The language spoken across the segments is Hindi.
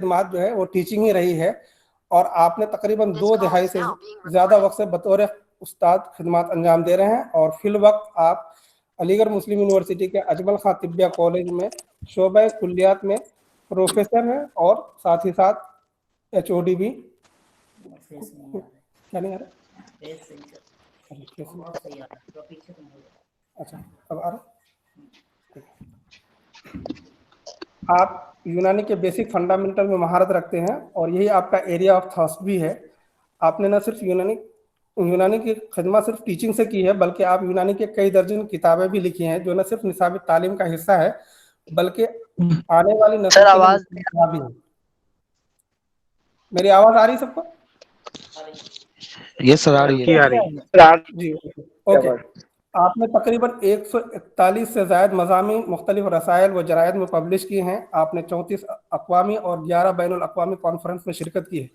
खिदमत जो है वो टीचिंग ही रही है, और आपने तकरीबन 2 दहाई से ज़्यादा वक्त से बतौर उस्ताद खिदमत अंजाम दे रहे हैं। और फिल वक्त आप अलीगढ़ मुस्लिम यूनिवर्सिटी के अजमल खां तिब्बिया कॉलेज में शोबा कुल्लियात में प्रोफेसर हैं, और साथ ही साथ एचओडी भी। क्या नहीं आ रहा? अच्छा, अब आ रहा? आप यूनानी के बेसिक फंडामेंटल में महारत रखते हैं, और यही आपका एरिया ऑफ थॉट भी है। आपने न सिर्फ यूनानी की खिदमत सिर्फ टीचिंग से की है, बल्कि आप यूनानी के कई दर्जन किताबें भी लिखी हैं, जो न सिर्फ निसाबी तालीम का हिस्सा है, बल्कि आने वाली नस्ल के लिए भी है। मेरी आवाज आ रही सबको? यस सर, आ रही है जी, ओके। आपने तकरीबन 141 से ज़ायद मज़ामीन मुख्तलिफ रसायल व जरायद में पब्लिश किए हैं। आपने 34 अक़वामी और 11 बैनुल अक़वामी कॉन्फ्रेंस में शिरकत की है।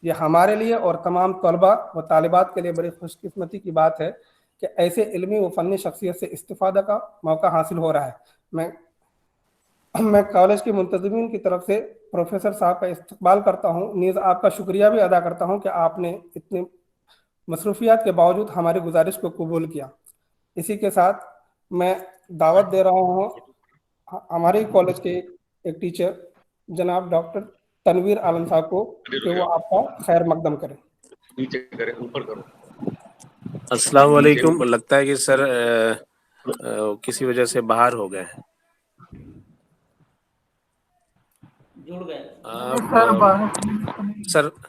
ये हमारे लिए और तमाम तलबा व तालिबात के लिए बड़ी खुशकिस्मती की बात है कि ऐसे इल्मी व फ़नी शख्सियत से इस्तिफ़ादा का मौका हासिल हो रहा है। मैं कॉलेज के मुंतज़मीन की तरफ से प्रोफेसर साहब का इस्तकबाल करता हूँ, नीज़ आपका शुक्रिया भी अदा करता हूँ कि आपने इतनी मसरूफियात के बावजूद हमारी गुजारिश को कबूल किया। इसी के साथ मैं दावत दे रहा हूँ हमारे कॉलेज के एक टीचर जनाब डॉक्टर तनवीर आलम साहब को कि वो आपका खैर मकदम करें। नीचे करें, ऊपर करो। अस्सलाम वालेकुम। लगता है कि सर किसी वजह से बाहर हो गए हैं। जुड़ गए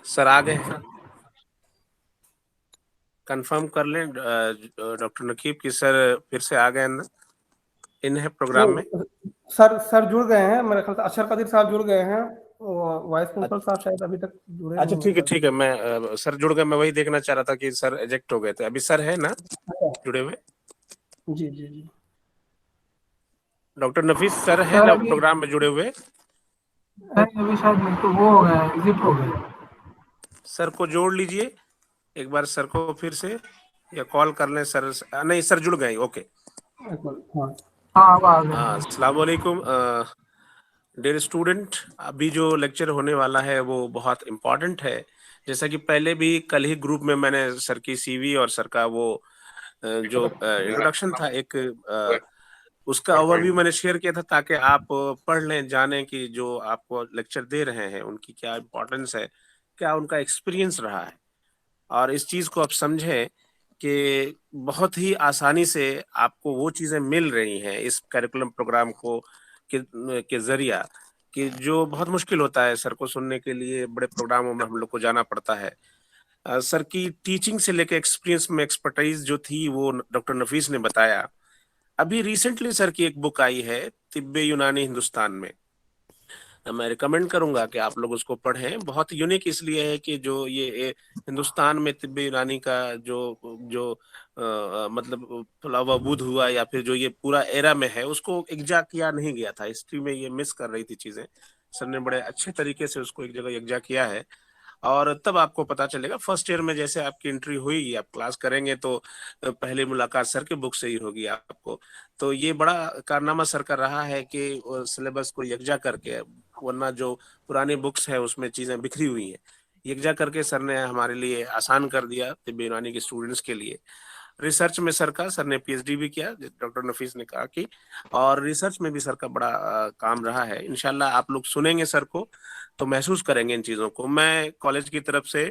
सर आ गए हैं। कंफर्म कर लें डॉक्टर नकीब की सर फिर से आ गए ना इन प्रोग्राम में। सर जुड़ गए हैं, मेरे ख्याल से अशर कदीर साहब जुड़ गए हैं, वाइस प्रिंसिपल साहब शायद अभी तक जुड़े। अच्छा ठीक है। मैं सर जुड़ गए, मैं वही देखना चाह रहा था कि सर एजेक्ट हो गए थे। अभी सर है ना जुड़े हुए? जी जी जी। डॉक्टर नफीस सर है ना प्रोग्राम में जुड़े हुए? अभी शायद नहीं, तो वो हो गया, एग्जिट हो गया। सर को जोड़ लीजिए एक बार, सर को फिर से, या कॉल कर लें सर। नहीं सर जुड़ गए, ओके। अस्सलाम वालेकुम डियर स्टूडेंट। अभी जो लेक्चर होने वाला है वो बहुत इम्पोर्टेंट है। जैसा कि पहले भी कल ही ग्रुप में मैंने सर की सीवी और सर का वो जो इंट्रोडक्शन था एक उसका ओवरव्यू मैंने शेयर किया था, ताकि आप पढ़ लें, जानें कि जो आपको लेक्चर दे रहे हैं उनकी क्या इम्पोर्टेंस है, क्या उनका एक्सपीरियंस रहा है, और इस चीज़ को आप समझें कि बहुत ही आसानी से आपको वो चीज़ें मिल रही हैं इस करिकुलम प्रोग्राम को के जरिया, कि जो बहुत मुश्किल होता है सर को सुनने के लिए। बड़े प्रोग्रामों में हम लोग को जाना पड़ता है। सर की टीचिंग से लेकर एक्सपीरियंस में एक्सपर्टाइज जो थी वो डॉक्टर नफीस ने बताया। अभी रिसेंटली सर की एक बुक आई है तिब्बे यूनानी हिंदुस्तान में, मैं रिकमेंड करूंगा कि आप लोग उसको पढ़ें। बहुत यूनिक इसलिए है कि जो ये हिंदुस्तान में तिब्बे यूनानी का जो मतलब फुलावा बुद्ध हुआ, या फिर जो ये पूरा एरा में है, उसको यकजा किया नहीं गया था। हिस्ट्री में ये मिस कर रही थी चीजें। सर ने बड़े अच्छे तरीके से उसको एक जगह यकजा किया है, और तब आपको पता चलेगा। फर्स्ट ईयर में जैसे आपकी एंट्री हुई, आप क्लास करेंगे तो पहली मुलाकात सर के बुक से ही होगी आपको। तो ये बड़ा कारनामा सर का रहा है कि सिलेबस को यकजा करके, वरना जो पुरानी बुक्स है उसमें चीजें बिखरी हुई हैं, यकजा करके सर ने हमारे लिए आसान कर दिया तिब्बे यूनानी के स्टूडेंट्स के लिए। रिसर्च में सर ने पीएचडी भी किया, डॉक्टर नफीस ने कहा कि, और रिसर्च में भी सर का बड़ा काम रहा है। इंशाल्लाह आप लोग सुनेंगे सर को तो महसूस करेंगे इन चीजों को। मैं कॉलेज की तरफ से,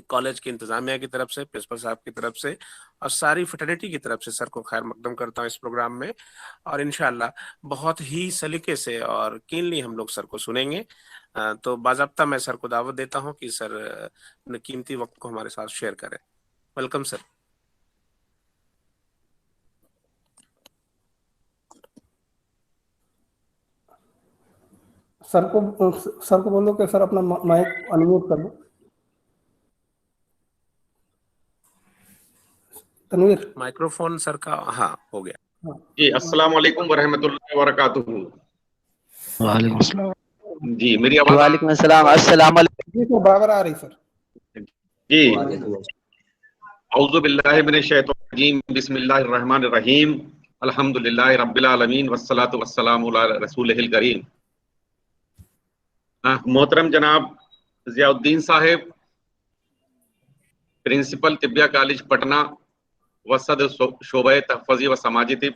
कॉलेज की इंतजामिया की तरफ से, प्रिंसिपल साहब की तरफ से और सारी फ्रेटर्निटी की तरफ से सर को खैर मकदम करता हूँ इस प्रोग्राम में। और इंशाल्लाह बहुत ही सलीके से और कीनली हम लोग सर को सुनेंगे। तो बाज़ाब्ता मैं सर को दावत देता हूँ कि सर अपने कीमती वक्त को हमारे साथ शेयर करें। Welcome sir. सर को बोलो कि सर अपना माइक अनम्यूट कर दो। तनवीर माइक्रोफोन सर का, हाँ हो गया। जी अस्सलाम वालेकुम व रहमतुल्लाहि व बरकातुहू। वालेकुम अस्सलाम। जी मेरी आवाज? वालेकुम अस्सलाम। अस्सलाम वालेकुम। जी तो बराबर आ रही सर। जी औज़ु बिल्लाहि मिनश शैतानिर रजीम, बिस्मिल्लाहिर रहमानिर रहीम, अल्हम्दुलिल्लाहि रब्बिल आलमीन, वस्सलातु वस्सलामु अला रसूलिहिल करीम। मोहतरम जनाब ज़ियाउद्दीन साहिब, प्रिंसिपल तिब्बिया कॉलेज पटना व सदर शोबे तहफ़्फ़ुज़ी व समाजी तिब,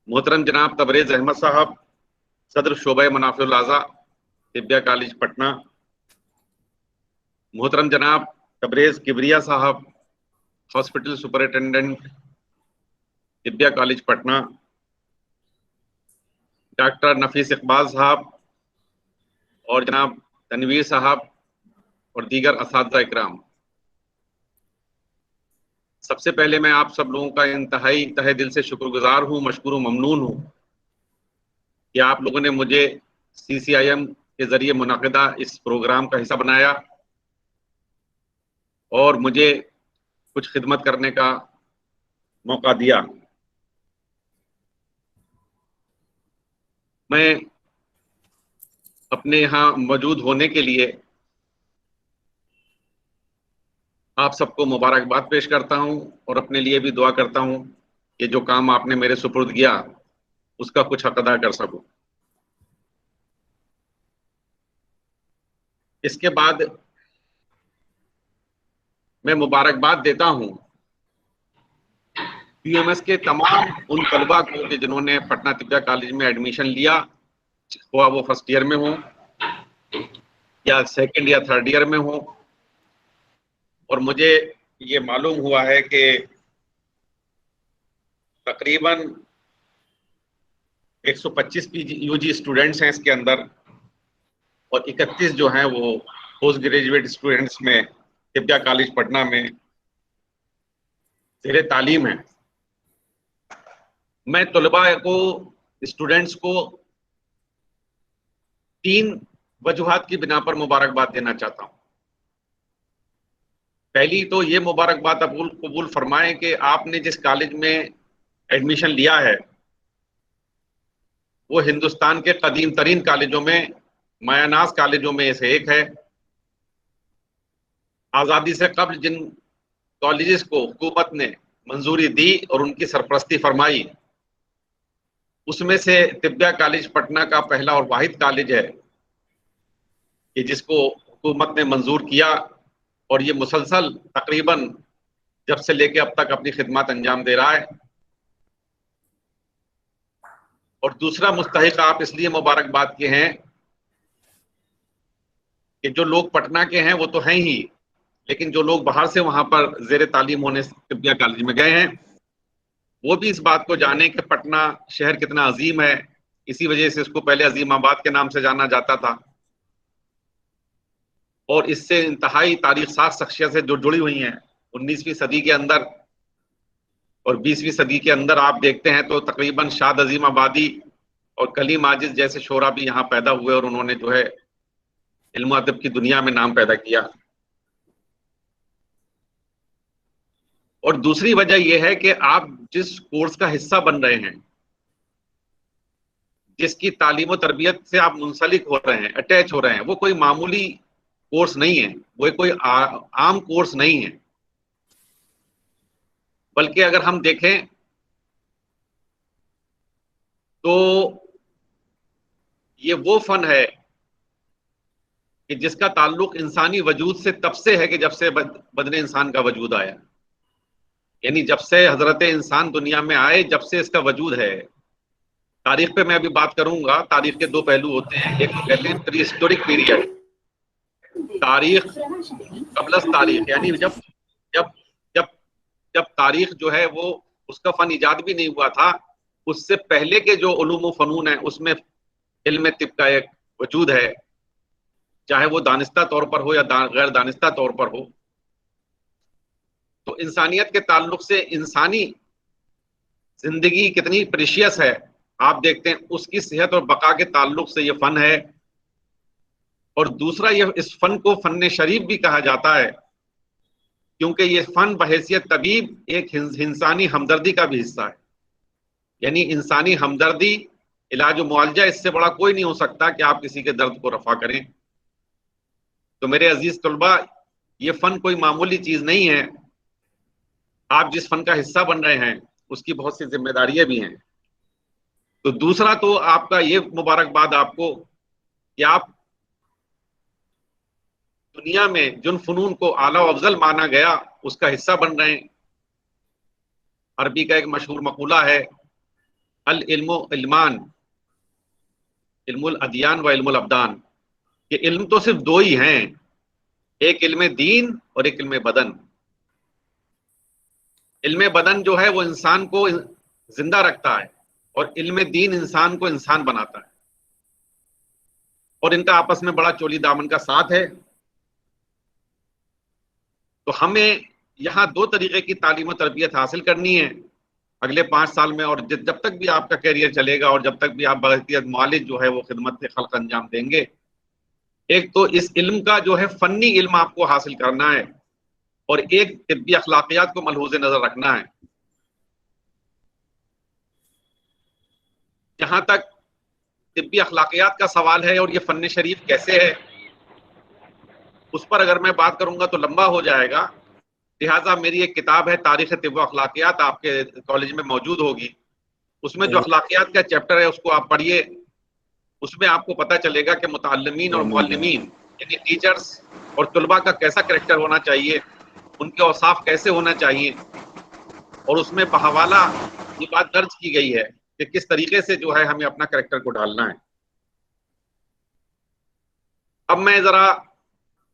मोहतरम जनाब तबरेज़ अहमद साहब, सदर शोबे मनाफ़िउल आज़ा तिब्बिया कॉलेज पटना, मोहतरम जनाब तबरेज़ किबरिया साहब, hospital superintendent Tibbia college Patna, doctor Nafees Iqbal साहब और जनाब तनवीर साहब और दीगर असातिज़ा इकराम, सबसे पहले मैं आप सब लोगों का इंतहाई तहे दिल से शुक्रगुजार हूँ, मशकूर ममनून हूँ कि आप लोगों ने मुझे CCIM के जरिए मुनाकिदा इस प्रोग्राम का हिस्सा बनाया और मुझे कुछ खिदमत करने का मौका दिया। मैं अपने यहाँ मौजूद होने के लिए आप सबको मुबारकबाद पेश करता हूँ और अपने लिए भी दुआ करता हूँ कि जो काम आपने मेरे सुपुर्द किया उसका कुछ हक अदा कर सकूं। इसके बाद मैं मुबारकबाद देता हूँ PMS के तमाम उन तलबा को कि जिन्होंने पटना तिब्बिया कॉलेज में एडमिशन लिया, हुआ वो फर्स्ट ईयर में हो या सेकंड या थर्ड ईयर में हो, और मुझे ये मालूम हुआ है कि तकरीबन 125 UG स्टूडेंट्स हैं इसके अंदर और 31 जो हैं वो पोस्ट ग्रेजुएट स्टूडेंट्स में तिब्बिया कॉलेज पटना में ज़ेरे तालीम है। मैं तलबा को, स्टूडेंट्स को 3 वजूहात की बिना पर मुबारकबाद देना चाहता हूँ। पहली तो ये मुबारकबाद कबूल फरमाएं कि आपने जिस कॉलेज में एडमिशन लिया है वो हिंदुस्तान के कदीम तरीन कॉलेजों में, मायानाज कॉलेजों में से एक है। आज़ादी से कब्ल जिन कॉलेजेस को हुकूमत ने मंजूरी दी और उनकी सरपरस्ती फरमाई, उसमें से तिब्बिया कॉलेज पटना का पहला और वाहिद कॉलेज है कि जिसको हुकूमत ने मंजूर किया और ये मुसलसल तकरीबन जब से लेके अब तक अपनी खिदमत अंजाम दे रहा है। और दूसरा मुस्तहिक आप इसलिए मुबारकबाद के हैं कि जो लोग पटना के हैं वो तो हैं ही, लेकिन जो लोग बाहर से वहां पर ज़ेरे तालीम होने तिब्बिया कॉलेज में गए हैं वो भी इस बात को जाने कि पटना शहर कितना अजीम है। इसी वजह से इसको पहले अजीमाबाद के नाम से जाना जाता था और इससे इंतहाई तारीख साज शख्सियतें जो जुड़ी हुई हैं 19वीं सदी के अंदर और 20वीं सदी के अंदर आप देखते हैं तो तकरीबन शाद अजीम आबादी और कलीम आजिज जैसे शोरा भी यहाँ पैदा हुए और उन्होंने जो है इल्म अदब की दुनिया में नाम पैदा किया। और दूसरी वजह यह है कि आप जिस कोर्स का हिस्सा बन रहे हैं, जिसकी तालीम और तरबियत से आप मुंसलिक हो रहे हैं, अटैच हो रहे हैं, वो कोई मामूली कोर्स नहीं है, वो कोई आम कोर्स नहीं है, बल्कि अगर हम देखें तो ये वो फन है कि जिसका ताल्लुक इंसानी वजूद से तब से है कि जब से बदने इंसान का वजूद आया, यानी जब से हजरत इंसान दुनिया में आए जब से इसका वजूद है। तारीख पे मैं अभी बात करूंगा। तारीख के 2 पहलू होते हैं, एक तो कहते हैं प्री हिस्टोरिक पीरियड, तारीख कबलस तारीख, यानी जब जब जब जब तारीख जो है वो उसका फन इजाद भी नहीं हुआ था, उससे पहले के जो उलूम फनून है उसमें इल्म तिब का एक वजूद है, चाहे वो दानिस्ता तौर पर हो या गैर दानिस्ता तौर पर हो। तो इंसानियत के ताल्लुक से इंसानी जिंदगी कितनी प्रेशियस है आप देखते हैं, उसकी सेहत और बका के ताल्लुक से ये फन है। और दूसरा, ये इस फन को फन शरीफ भी कहा जाता है क्योंकि ये फन बहैसियत तबीब एक इंसानी हमदर्दी का भी हिस्सा है, यानी इंसानी हमदर्दी, इलाज और मुआवजा, इससे बड़ा कोई नहीं हो सकता कि आप किसी के दर्द को रफा करें। तो मेरे अजीज तलबा, ये फन कोई मामूली चीज नहीं है। आप जिस फन का हिस्सा बन रहे हैं उसकी बहुत सी जिम्मेदारियां भी हैं। तो दूसरा तो आपका ये मुबारकबाद आपको कि आप दुनिया में जिन फनून को आला व अफजल माना गया उसका हिस्सा बन रहे हैं। अरबी का एक मशहूर मकूला है, अल इल्मु इल्मान, इल्मुल अदियान व इल्मुल अब्दान, कि इल्म तो सिर्फ दो ही हैं, एक इल्म दीन और एक इल्म बदन। इल्म बदन जो है वो इंसान को जिंदा रखता है और इल्म दीन इंसान को इंसान बनाता है, और इनका आपस में बड़ा चोली दामन का साथ है। तो हमें यहाँ दो तरीके की तालीम और तरबियत हासिल करनी है अगले 5 साल में, और जब तक भी आपका कैरियर चलेगा और जब तक भी आप बहतियत मालिक जो है वो खिदमत खल्क अंजाम देंगे। एक तो इस इल्म का जो है फन्नी इल्म आपको हासिल करना है, और एक तिब्बी अखलाकियात को मलहूज़ नजर रखना है। जहां तक तिब्बी अखलाकियात का सवाल है और ये फन शरीफ कैसे है, उस पर अगर मैं बात करूंगा तो लंबा हो जाएगा। लिहाजा मेरी एक किताब है तारीख तिब्ब अखलाकियात, आपके कॉलेज में मौजूद होगी। उसमें जो अखलाकियात का चैप्टर है उसको आप पढ़िए, उसमें आपको पता चलेगा कि मुतअल्लिमीन और मुअल्लिमीन यानी टीचर्स और तुलबा का कैसा करैक्टर होना चाहिए, उनके औसाफ कैसे होना चाहिए, और उसमें बहवाला ये बात दर्ज की गई है कि किस तरीके से जो है हमें अपना करैक्टर को ढालना है। अब मैं जरा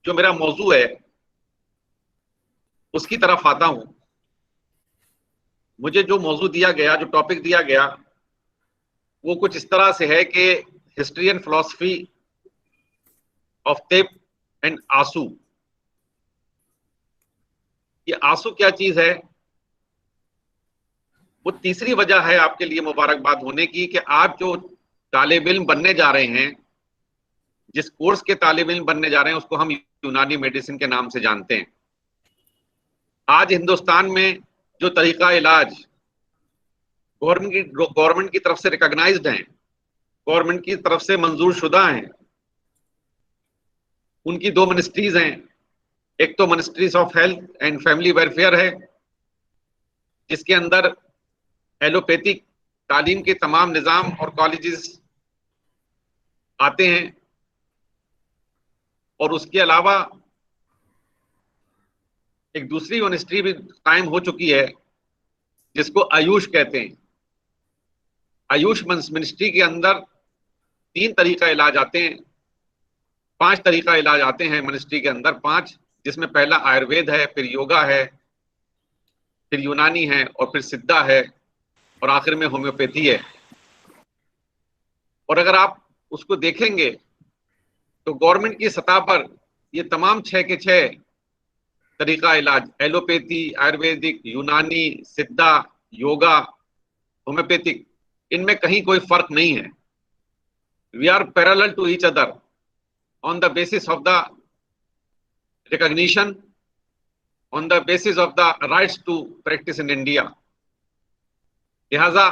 जो मेरा मौजू है उसकी तरफ आता हूं। मुझे जो मौजू दिया गया, जो टॉपिक दिया गया, वो कुछ इस तरह से है कि history and philosophy of tib and आंसू। ये आंसू क्या चीज है? वो तीसरी वजह है आपके लिए मुबारकबाद होने की कि आप जो तालिब इल्म बनने जा रहे हैं, जिस कोर्स के तालिब इल्म बनने जा रहे हैं, उसको हम यूनानी मेडिसिन के नाम से जानते हैं। आज हिंदुस्तान में जो तरीका इलाज गवर्नमेंट की तरफ से रिकॉग्नाइज्ड हैं, गवर्नमेंट की तरफ से मंजूर शुदा हैं, उनकी 2 मिनिस्ट्रीज हैं। एक तो ministries of health and family welfare है, जिसके अंदर एलोपैथिक तालीम के तमाम निज़ाम और कॉलेजेस आते हैं, और उसके अलावा एक दूसरी मिनिस्ट्री भी कायम हो चुकी है जिसको आयुष कहते हैं। आयुष मिनिस्ट्री के अंदर 3 तरीका इलाज आते हैं, 5 तरीका इलाज आते हैं मिनिस्ट्री के अंदर, 5, जिसमें पहला आयुर्वेद है, फिर योगा है, फिर यूनानी है, और फिर सिद्धा है, और आखिर में होम्योपैथी है। और अगर आप उसको देखेंगे तो गवर्नमेंट की सतह पर ये तमाम 6 के 6 तरीका इलाज, एलोपैथी, आयुर्वेदिक, यूनानी, सिद्धा, योगा, होम्योपैथिक, इनमें कहीं कोई फर्क नहीं है। We are parallel to each other on the basis of the recognition, on the basis of the rights to practice in India. लिहाजा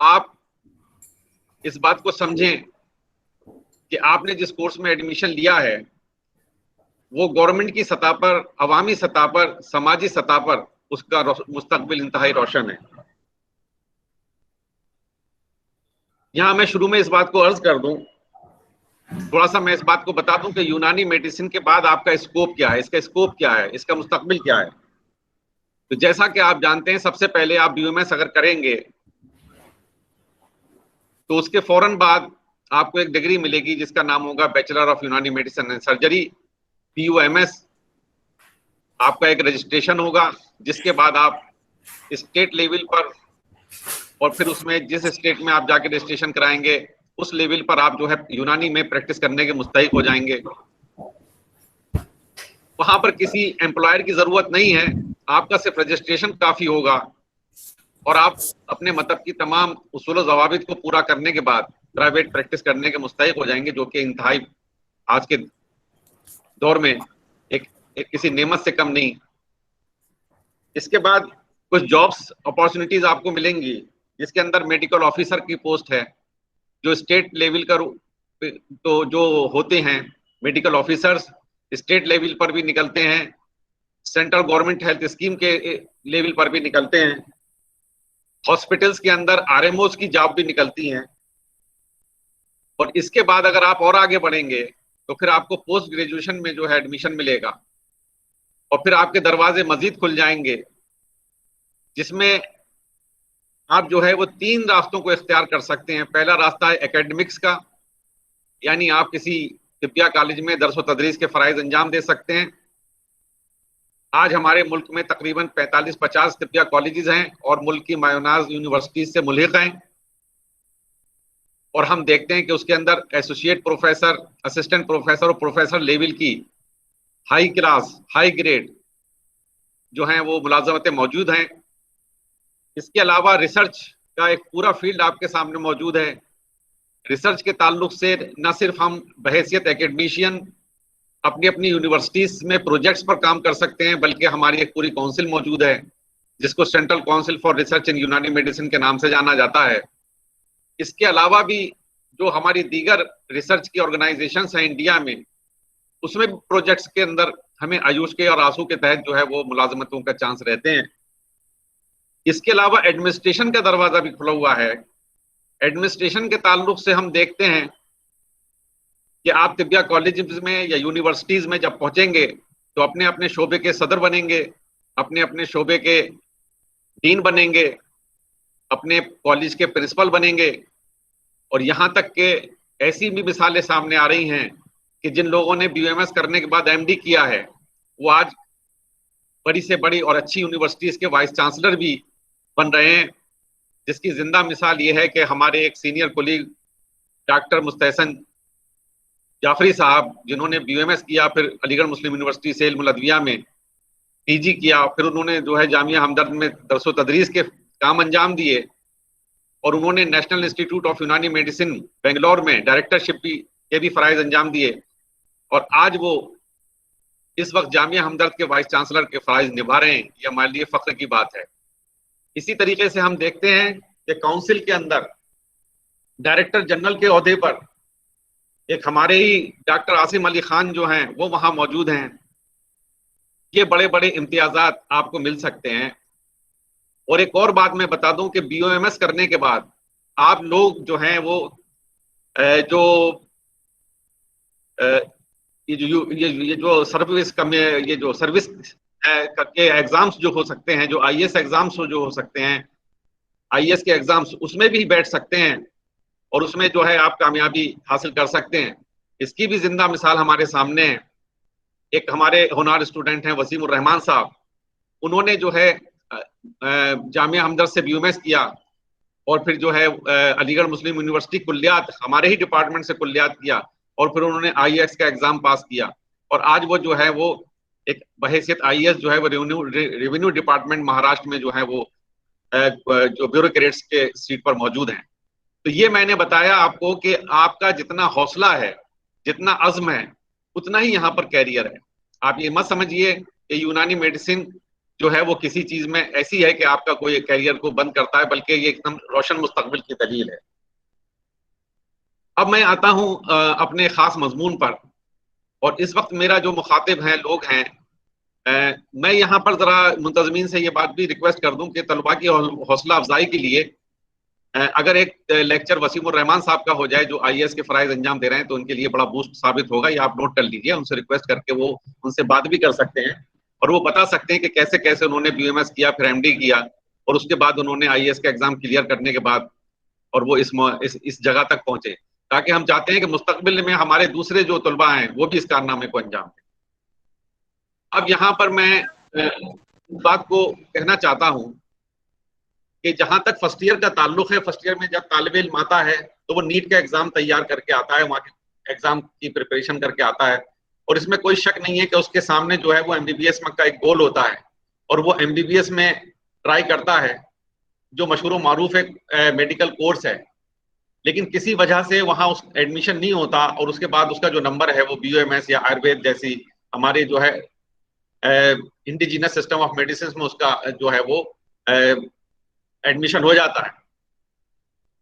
आप इस बात को समझें कि आपने जिस कोर्स में एडमिशन लिया है वो गवर्नमेंट की सतह पर, अवामी सतह पर, समाजी सतह पर उसका मुस्तकबिल इंतहाई रोशन है। यहां मैं शुरू में इस बात को अर्ज कर दूं, थोड़ा सा मैं इस बात को बता दूं कि यूनानी मेडिसिन के बाद आपका स्कोप क्या है, इसका स्कोप क्या है, इसका मुस्तकबिल क्या है। तो जैसा कि आप जानते हैं, सबसे पहले आप BUMS अगर करेंगे तो उसके फौरन बाद आपको एक डिग्री मिलेगी जिसका नाम होगा bachelor of Unani medicine and surgery, BUMS। आपका एक रजिस्ट्रेशन होगा, जिसके बाद आप स्टेट लेवल पर, और फिर उसमें जिस स्टेट में आप जाके रजिस्ट्रेशन कराएंगे उस लेवल पर आप जो है यूनानी में प्रैक्टिस करने के मुस्तहिक हो जाएंगे। वहां पर किसी एम्प्लॉयर की जरूरत नहीं है, आपका सिर्फ रजिस्ट्रेशन काफी होगा, और आप अपने मतलब की तमाम उसूल और ज़वाबित को पूरा करने के बाद प्राइवेट प्रैक्टिस करने के मुस्तहिक हो जाएंगे, जो कि इंतहाई आज के दौर में एक किसी नेमत से कम नहीं। इसके बाद कुछ जॉब्स अपॉर्चुनिटीज आपको मिलेंगी, जिसके अंदर मेडिकल ऑफिसर की पोस्ट है, जो स्टेट लेवल का तो जो होते हैं मेडिकल ऑफिसर्स स्टेट लेवल पर भी निकलते हैं, सेंट्रल गवर्नमेंट हेल्थ स्कीम के लेवल पर भी निकलते हैं। हॉस्पिटल्स के अंदर आरएमओस की जॉब भी निकलती हैं। और इसके बाद अगर आप और आगे बढ़ेंगे तो फिर आपको पोस्ट ग्रेजुएशन में जो है एडमिशन मिलेगा, और फिर आपके दरवाजे मजीद खुल जाएंगे, जिसमें आप जो है वो 3 रास्तों को इख्तियार कर सकते हैं। पहला रास्ता है एकेडमिक्स का, यानी आप किसी तिब्बिया कॉलेज में दरस व तदरीस के फ़राइज़ अंजाम दे सकते हैं। आज हमारे मुल्क में तकरीबन 45-50 तिब्बिया कॉलेजेस हैं और मुल्क की मायोनाज यूनिवर्सिटीज से मुल्हिक हैं, और हम देखते हैं कि उसके अंदर एसोसिएट प्रोफेसर, असिस्टेंट प्रोफेसर और प्रोफेसर लेवल की हाई क्लास, हाई ग्रेड जो हैं वो मुलाजमतें मौजूद हैं। इसके अलावा रिसर्च का एक पूरा फील्ड आपके सामने मौजूद है। रिसर्च के ताल्लुक से न सिर्फ हम बहैसियत एकेडमिशियन अपनी अपनी यूनिवर्सिटीज में प्रोजेक्ट्स पर काम कर सकते हैं, बल्कि हमारी एक पूरी काउंसिल मौजूद है जिसको सेंट्रल काउंसिल फॉर रिसर्च इन यूनानी मेडिसिन के नाम से जाना जाता है। इसके अलावा भी जो हमारी दीगर रिसर्च की ऑर्गेनाइजेशंस हैं इंडिया में, उसमें भी प्रोजेक्ट्स के अंदर हमें आयुष के और आंसू के तहत जो है वो मुलाजमतों का चांस रहते हैं। इसके अलावा एडमिनिस्ट्रेशन का दरवाजा भी खुला हुआ है। एडमिनिस्ट्रेशन के ताल्लुक से हम देखते हैं कि आप तिब्बिया कॉलेज में या यूनिवर्सिटीज में जब पहुंचेंगे तो अपने अपने शोबे के सदर बनेंगे, अपने अपने शोबे के डीन बनेंगे, अपने कॉलेज के प्रिंसिपल बनेंगे, और यहाँ तक के ऐसी भी मिसालें सामने आ रही हैं कि जिन लोगों ने BUMS करने के बाद MD किया है वो आज बड़ी से बड़ी और अच्छी यूनिवर्सिटीज के वाइस चांसलर भी बन रहे हैं। जिसकी जिंदा मिसाल ये है कि हमारे एक senior colleague doctor Mustahsan Jafri साहब, जिन्होंने BUMS किया, फिर अलीगढ़ मुस्लिम यूनिवर्सिटी से इल्मुल अदविया में PG किया, फिर उन्होंने जो है जामिया हमदर्द में दरस व तदरीस के काम अंजाम दिए, और उन्होंने national institute of Unani medicine Bangalore में डायरेक्टरशिप के भी फ़राइज़ अंजाम दिए, और आज वो इस वक्त जामिया हमदर्द के वाइस चांसलर के फ़राइज़ निभा रहे हैं। ये हमारे लिए फ़ख्र की बात है। इसी तरीके से हम देखते हैं कि काउंसिल के अंदर डायरेक्टर जनरल के ओहदे पर एक हमारे ही डॉक्टर आसिम अली खान जो हैं वो वहाँ मौजूद हैं। ये बड़े बड़े इम्तियाज़ात आपको मिल सकते हैं। और एक और बात मैं बता दूं कि BUMS करने के बाद आप लोग जो हैं वो ये जो सर्विस का में ये जो सर्विस के एग्जाम्स जो हो सकते हैं, जो IAS एग्जाम्स जो हो सकते हैं, IAS के एग्जाम्स, उसमें भी बैठ सकते हैं और उसमें जो है आप कामयाबी हासिल कर सकते हैं। इसकी भी जिंदा मिसाल हमारे सामने है। एक हमारे होनार स्टूडेंट हैं वसीम उर रहमान साहब, उन्होंने जो है जामिया हमदर्द से BUMS किया और फिर जो है अलीगढ़ मुस्लिम यूनिवर्सिटी कुल्लियात, हमारे ही डिपार्टमेंट से कुल्लियात किया, और फिर उन्होंने IAS का एग्जाम पास किया, और आज वो जो है वो एक बहैसियत IAS जो है वो रेवेन्यू डिपार्टमेंट महाराष्ट्र में जो है वो जो ब्यूरोक्रेट्स के सीट पर मौजूद हैं। तो ये मैंने बताया आपको कि आपका जितना हौसला है, जितना अज़्म है, उतना ही यहाँ पर कैरियर है। आप ये मत समझिए कि यूनानी मेडिसिन जो है वो किसी चीज में ऐसी है कि आपका कोई कैरियर को बंद करता है, बल्कि ये एकदम रोशन मुस्तकबिल की दलील है। अब मैं आता हूं अपने खास मजमून पर, और इस वक्त मेरा जो मुखातिब हैं लोग हैं, मैं यहाँ पर जरा मुंतजमीन से ये बात भी रिक्वेस्ट कर दूं कि तलबा की हौसला अफजाई के लिए अगर एक लेक्चर वसीम उर रहमान साहब का हो जाए जो IAS के फ़राइज़ अंजाम दे रहे हैं, तो उनके लिए बड़ा बूस्ट साबित होगा। ये आप नोट कर लीजिए, उनसे रिक्वेस्ट करके वो उनसे बात भी कर सकते हैं और वो बता सकते हैं कि कैसे कैसे उन्होंने BUMS किया, फिर MD किया, और उसके बाद उन्होंने IAS का एग्जाम क्लियर करने के बाद और वो इस जगह तक पहुंचे, ताकि हम चाहते हैं कि मुस्तकबिल में हमारे दूसरे जो तलबा हैं वो भी इस कारनामे को अंजाम दें। अब यहाँ पर मैं बात को कहना चाहता हूँ कि जहां तक फर्स्ट ईयर का ताल्लुक है, फर्स्ट ईयर में जब तालिब इल्म आता है तो वो नीट का एग्जाम तैयार करके आता है, वहाँ के एग्जाम की प्रिपरेशन करके आता है, और इसमें कोई शक नहीं है कि उसके सामने जो है वो MBBS का एक गोल होता है, और वो MBBS में ट्राई करता है, जो मशहूर मारूफ एक मेडिकल कोर्स है। लेकिन किसी वजह से वहाँ उस एडमिशन नहीं होता, और उसके बाद उसका जो नंबर है वो BUMS या आयुर्वेद जैसी हमारे जो है इंडिजिनस सिस्टम ऑफ मेडिसिन में उसका जो है वो एडमिशन हो जाता है।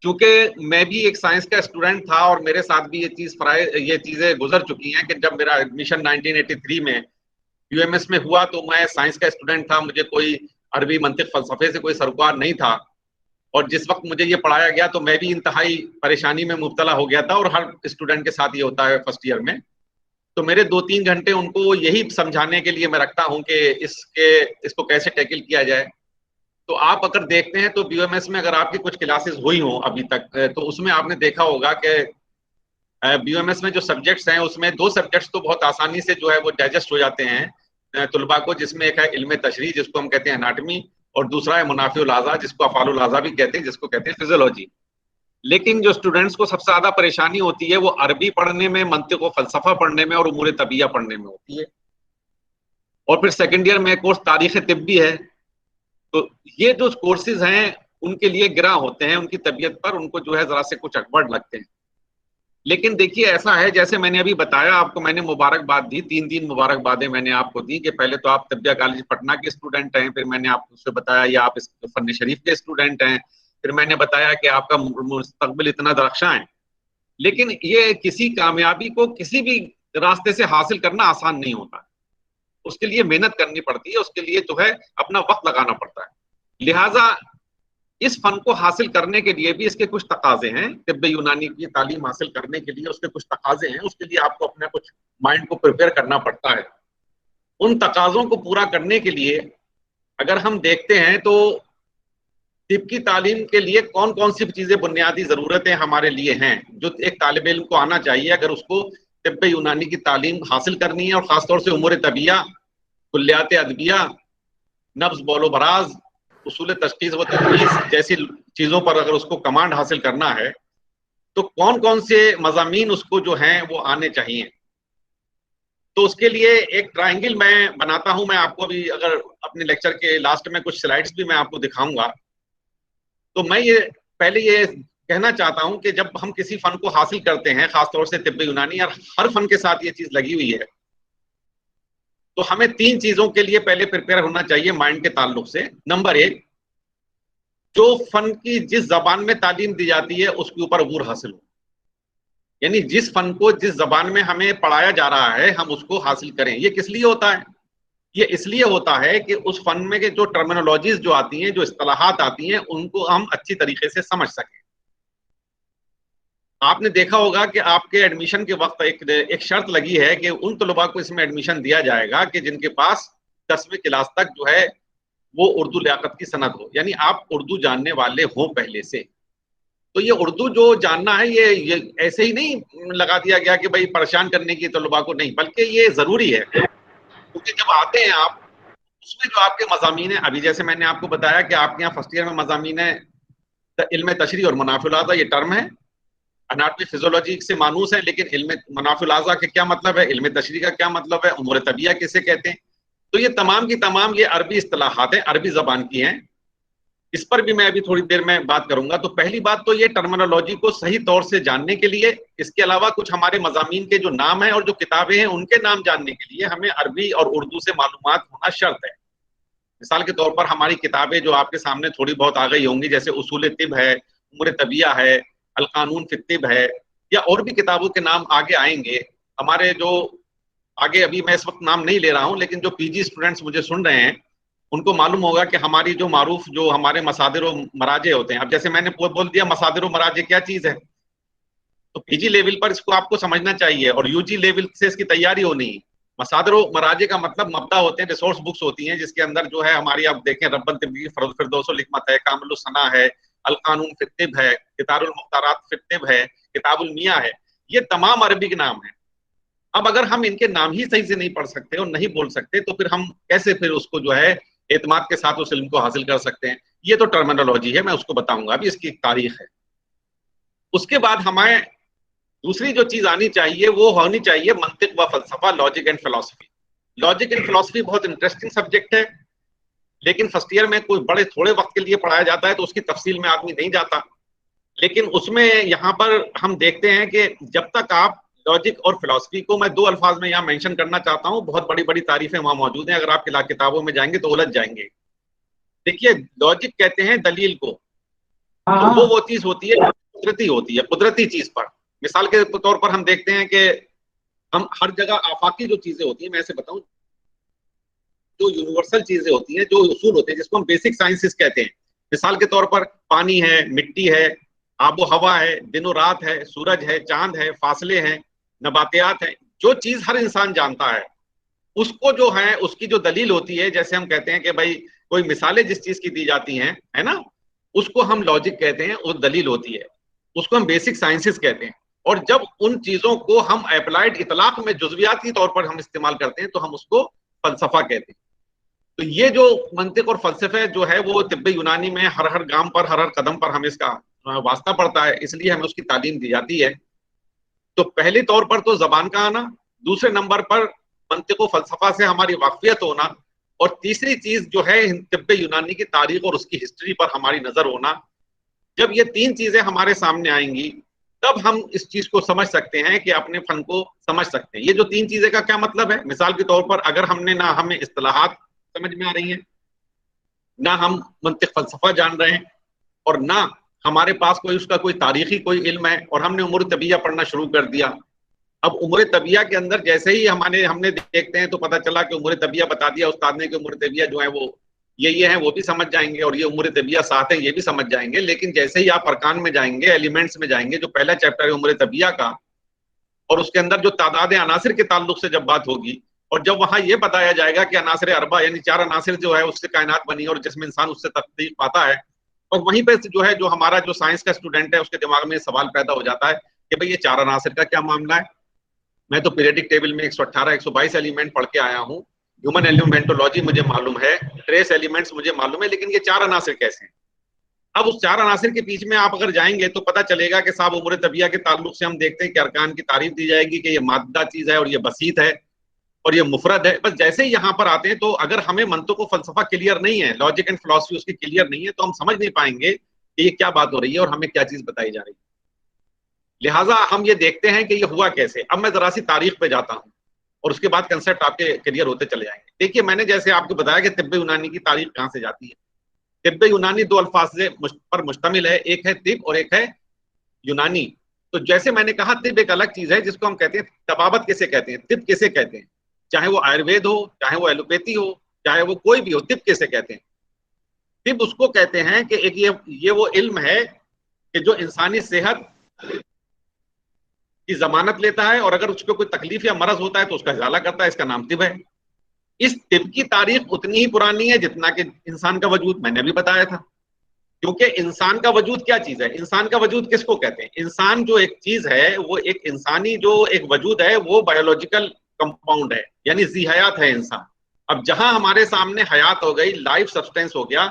क्योंकि मैं भी एक साइंस का स्टूडेंट था और मेरे साथ भी ये चीजें गुजर चुकी हैं कि जब मेरा एडमिशन 1983 में BUMS में हुआ तो मैं साइंस का स्टूडेंट था, मुझे कोई अरबी मंतिक फलसफे से कोई सरोकार नहीं था, और जिस वक्त मुझे ये पढ़ाया गया तो मैं भी इंतहाई परेशानी में मुब्तला हो गया था, और हर स्टूडेंट के साथ ये होता है फर्स्ट ईयर में। तो मेरे 2-3 घंटे उनको यही समझाने के लिए मैं रखता हूँ कि इसको कैसे टैकल किया जाए। तो आप अगर देखते हैं तो BOMS में अगर आपकी कुछ क्लासेस हुई हों अभी तक, तो उसमें आपने देखा होगा कि BOMS में जो सब्जेक्ट्स हैं उसमें 2 सब्जेक्ट्स तो बहुत आसानी से जो है वो डाइजेस्ट हो जाते हैं तुलबा को, जिसमें एक है इल्म तशरीह जिसको हम कहते हैं एनाटमी, और दूसरा है मुनाफिउल आज़ा जिसको अफ़ालुल आज़ा भी कहते हैं, जिसको कहते हैं फिजियोलॉजी। लेकिन जो स्टूडेंट्स को सबसे ज्यादा परेशानी होती है वो अरबी पढ़ने में, मंतिक व फलसफा पढ़ने में और उमूर तबिया पढ़ने में होती है। और फिर सेकंड ईयर में कोर्स तारीख तिब्बी है। तो ये जो कोर्सेज हैं उनके लिए गिरा होते हैं, उनकी तबीयत पर उनको जो है जरा से कुछ अकबड़ लगते हैं। लेकिन देखिए ऐसा है, जैसे मैंने अभी बताया आपको, मैंने मुबारकबाद दी, 3 मुबारकबादें मैंने आपको दी कि पहले तो आप तबिया कॉलेज पटना के स्टूडेंट हैं, फिर मैंने आपको उससे बताया ये आप इस फन शरीफ के स्टूडेंट हैं, फिर मैंने बताया कि आपका मुस्तकबिल इतना दरख्शां है। लेकिन ये किसी कामयाबी को किसी भी रास्ते से हासिल करना आसान नहीं होता, उसके लिए मेहनत करनी पड़ती है, उसके लिए जो है अपना वक्त लगाना पड़ता है। लिहाजा इस फन को हासिल करने के लिए भी इसके कुछ तकाजे हैं, तिब्बे यूनानी की तालीम हासिल करने के लिए उसके कुछ तकाजे हैं, उसके लिए आपको अपना कुछ माइंड को प्रिपेयर करना पड़ता है। उन तकाजों को पूरा करने के लिए अगर हम देखते हैं तो तिब की तालीम के लिए कौन कौन सी चीजें बुनियादी जरूरतें हमारे लिए हैं जो एक तालिब इल्म को आना चाहिए अगर उसको तिब्बे यूनानी की तालीम हासिल करनी है, और खासतौर से उमूर तबिया, कुल्लियात अदबिया, नब्ज बौलो बराज, उसूल तशखीस व तशखीस जैसी चीजों पर अगर उसको कमांड हासिल करना है तो कौन कौन से मज़ामीन उसको जो हैं वो आने चाहिए। तो उसके लिए एक ट्रायंगल मैं बनाता हूं, मैं आपको अभी अगर अपने लेक्चर के लास्ट में कुछ स्लाइड्स भी मैं आपको दिखाऊंगा। तो मैं ये पहले ये कहना चाहता हूं कि जब हम किसी फन को हासिल करते हैं, खासतौर से तिब्बे यूनानी, और हर फन के साथ ये चीज लगी हुई है, तो हमें 3 चीजों के लिए पहले प्रिपेयर होना चाहिए माइंड के ताल्लुक से। नंबर 1, जो फन की जिस जबान में तालीम दी जाती है उसके ऊपर अबूर हासिल हो, यानी जिस फन को जिस जबान में हमें पढ़ाया जा रहा है हम उसको हासिल करें। ये किस लिए होता है? ये इसलिए होता है कि उस फन में के जो टर्मिनोलॉजीज जो आती हैं, जो इस्तिलाहात आती हैं, उनको हम अच्छी तरीके से समझ सकें। आपने देखा होगा कि आपके एडमिशन के वक्त एक शर्त लगी है कि उन तलबा को इसमें एडमिशन दिया जाएगा कि जिनके पास 10वीं क्लास तक जो है वो उर्दू लियाकत की सनद हो, यानी आप उर्दू जानने वाले हों पहले से। तो ये उर्दू जो जानना है ये ऐसे ही नहीं लगा दिया गया कि भाई परेशान करने की तलबा को, नहीं, बल्कि ये जरूरी है, क्योंकि जब आते हैं आप उसमें जो आपके मज़ामीन है, अभी जैसे मैंने आपको बताया कि आपके यहाँ फर्स्ट ईयर में मज़ामीन है इल्म तशरीह और मुनाफिउल आज़ा, ये टर्म है, एनाटमी फिजियोलॉजी से मानूस है, लेकिन इल्म मुनाफिउल आज़ा के क्या मतलब है, इल्म तशरीह का क्या मतलब है, उमूर तबिया किसे कहते हैं। तो ये तमाम की तमाम ये अरबी इस्तिलाहात हैं, अरबी जबान की हैं, इस पर भी मैं अभी थोड़ी देर में बात करूंगा। तो पहली बात तो ये टर्मिनोलॉजी को सही तौर से जानने के लिए, इसके अलावा कुछ हमारे मज़ामीन के जो नाम हैं और जो किताबें हैं उनके नाम जानने के लिए हमें अरबी और उर्दू से मालूमात होना शर्त है। मिसाल के तौर पर हमारी किताबें जो आपके सामने थोड़ी बहुत आ गई होंगी, जैसे उसूल तिब है, उमूर तबिया है, अल कानून फी तिब है, या और भी किताबों के नाम आगे आएंगे। हमारे जो आगे अभी मैं इस वक्त नाम नहीं ले रहा हूं, लेकिन जो पीजी स्टूडेंट्स मुझे सुन रहे हैं उनको मालूम होगा कि हमारी जो मारूफ जो हमारे मसादिर और मराजे होते हैं, अब जैसे मैंने बोल दिया मसादिर और मराजे क्या चीज है, तो पीजी लेवल पर इसको आपको समझना चाहिए और यूजी लेवल से इसकी तैयारी होनी है। मसादिर और मराजे का मतलब मब्दा होते हैं, रिसोर्स बुक्स होती हैं, जिसके अंदर जो है हमारी, आप देखें, रब्बन तिब्बी फिरदौसुल हिकमत है, कामिलुस सना है, अल कानून फी तिब है, किताबुल मुख्तारात फी तिब है, किताबुल मियां है, ये तमाम अरबी के नाम हैं। अब अगर हम इनके नाम ही सही से नहीं पढ़ सकते और नहीं बोल सकते तो फिर हम कैसे फिर उसको जो है एतमाद के साथ उस इल्म को हासिल कर सकते हैं? ये तो टर्मिनोलॉजी है, मैं उसको बताऊंगा, अभी इसकी तारीख है। उसके बाद हमें दूसरी जो चीज आनी चाहिए वो होनी चाहिए मंतिक व फलसफा, logic and philosophy. Logic and philosophy बहुत इंटरेस्टिंग सब्जेक्ट है, लेकिन फर्स्ट ईयर में कोई बड़े थोड़े वक्त के लिए पढ़ाया जाता है तो उसकी तफसील में आदमी नहीं जाता। लेकिन उसमें यहाँ पर हम देखते हैं कि जब तक आप लॉजिक और फिलॉसफी को, मैं 2 अल्फाज में यहाँ मेंशन करना चाहता हूँ, बहुत बड़ी बड़ी तारीफें वहां मौजूद हैं, अगर आप किताबों में जाएंगे तो उलझ जाएंगे। देखिए, लॉजिक कहते हैं दलील को, तो वो चीज होती है कुदरती होती है, कुदरती चीज पर। मिसाल के तौर पर हम देखते हैं कि हम हर जगह आफाकी जो चीजें होती हैं, मैं ऐसे बताऊं, जो यूनिवर्सल चीजें होती हैं, जो उसूल होते हैं, जिसको हम बेसिक साइंसेस कहते हैं, मिसाल के तौर पर पानी है, मिट्टी है, आबो हवा है, दिनों रात है, सूरज है, चांद है, फासले हैं, नबातियात है, जो चीज हर इंसान जानता है उसको जो है उसकी जो दलील होती है, जैसे हम कहते हैं कि भाई कोई मिसालें जिस चीज की दी जाती हैं, है ना, उसको हम लॉजिक कहते हैं, वो दलील होती है, उसको हम बेसिक साइंसेस कहते हैं। और जब उन चीजों को हम अप्लाइड इतलाक में जुज़वियात के तौर पर हम इस्तेमाल करते हैं तो हम उसको फलसफा कहते हैं। तो ये जो मंतिक और फलसफे जो है वो तिब्बे यूनानी में हर हर गाम पर, हर हर कदम पर हमें इसका वास्ता पड़ता है, इसलिए हमें उसकी तालीम दी जाती है। तो पहले तौर पर तो जबान का आना, दूसरे नंबर पर मंतिक और फलसफा से हमारी वाकफियत होना, और तीसरी चीज जो है तिब्बे यूनानी की तारीख और उसकी हिस्ट्री पर हमारी नजर होना। जब ये तीन चीजें हमारे सामने आएंगी तब हम इस चीज को समझ सकते हैं कि अपने फन को समझ सकते हैं। ये जो तीन चीजें का क्या मतलब है, मिसाल के तौर पर अगर हमने ना हमें इस्तिलाहात समझ में आ रही हैं, ना हम मंतिक फलसफा जान रहे हैं, और ना हमारे पास कोई उसका कोई तारीखी कोई इल्म है, और हमने उमूर तबिया पढ़ना शुरू कर दिया। अब उमूर तबिया के अंदर जैसे ही हमने देखते हैं तो पता चला कि उमूर तबिया बता दिया उस्ताद ने कि उमूर तबिया जो है वो ये है, वो भी समझ जाएंगे, और ये उमूर तबिया साथ है, ये भी समझ जाएंगे। लेकिन जैसे ही आप अरकान में जाएंगे, एलिमेंट्स में जाएंगे, जो पहला चैप्टर है उमूर तबिया का, और उसके अंदर जो तादाद अनासिर के ताल्लुक से जब बात होगी, और जब वहां ये बताया जाएगा कि अनासिर अरबा यानी 4 अनासिर जो है उससे कायनात बनी और जिसमें इंसान उससे तकदीर पाता है, और वहीं पे जो है जो हमारा जो साइंस का स्टूडेंट है उसके दिमाग में सवाल पैदा हो जाता है कि भाई ये 4 अनासिर का क्या मामला है। मैं तो पीरियडिक टेबल में 118 122 एलिमेंट पढ़ के आया हूँ, ह्यूमन एलिमेंटोलॉजी मुझे मालूम है, ट्रेस एलिमेंट्स मुझे मालूम है, लेकिन ये 4 अनासिर कैसे हैं। अब उस 4 अनासिर के बीच में आप अगर जाएंगे तो पता चलेगा कि साहब उमूर तबिया के ताल्लुक से हम देखते हैं कि अरकान की तारीफ दी जाएगी कि ये मादा चीज है और ये बसीत है और ये मुफरद है। बस जैसे ही यहाँ पर आते हैं तो अगर हमें मंतुक व फलसफा क्लियर नहीं है, लॉजिक एंड फिलॉसफी उसकी क्लियर नहीं है, तो हम समझ नहीं पाएंगे कि ये क्या बात हो रही है और हमें क्या चीज बताई जा रही है। लिहाजा हम ये देखते हैं कि ये हुआ कैसे। अब मैं जरा सी तारीख पे जाता हूँ और उसके बाद कंसेप्ट आपके क्लियर होते चले जाएंगे। देखिए, मैंने जैसे आपको बताया कि तिब्बे यूनानी की तारीख कहाँ से जाती है। तिब्बे यूनानी 2 अल्फाज पर मुश्तमिल है, एक है तिब और एक है यूनानी। तो जैसे मैंने कहा, तिब एक अलग चीज है जिसको हम कहते हैं तबाबत किसे कहते हैं, तिब किसे कहते हैं, चाहे वो आयुर्वेद हो, चाहे वो एलोपैथी हो, चाहे वो कोई भी हो, तिब किसे कहते हैं। तिब उसको कहते हैं कि एक ये वो इल्म है कि जो इंसानी सेहत की जमानत लेता है और अगर उसको कोई तकलीफ या मरज होता है तो उसका इजाला करता है, इसका नाम तिब है। इस तिब की तारीख उतनी ही पुरानी है जितना कि इंसान का वजूद, मैंने अभी बताया था। क्योंकि इंसान का वजूद क्या चीज है, इंसान का वजूद किसको कहते हैं। इंसान जो एक चीज है, वो एक इंसानी जो एक वजूद है, वो बायोलॉजिकल कंपाउंड है, यानी जी हयात है इंसान। अब जहां हमारे सामने हयात हो गई, लाइफ सब्सटेंस हो गया,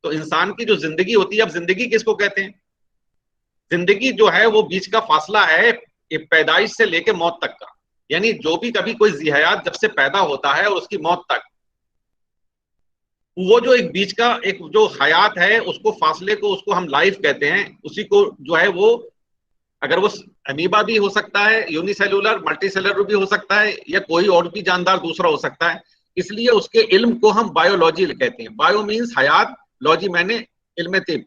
तो इंसान की जो जिंदगी होती है, अब जिंदगी किसको कहते हैं। जिंदगी जो है वो बीच का फासला है पैदाइश से लेके मौत तक का, यानी जो भी कभी कोई जी हयात जब से पैदा होता है और उसकी मौत तक, वो जो एक बीच का एक जो हयात है, उसको फासले को, उसको हम लाइफ कहते हैं। उसी को जो है वो, अगर वो अमीबा भी हो सकता है, यूनिसेलुलर मल्टीसेलुलर भी हो सकता है, या कोई और भी जानदार दूसरा हो सकता है, इसलिए उसके इल्म को हम बायोलॉजी कहते हैं। बायो मीन्स हयात, लॉजी मैंने इल्म तिब,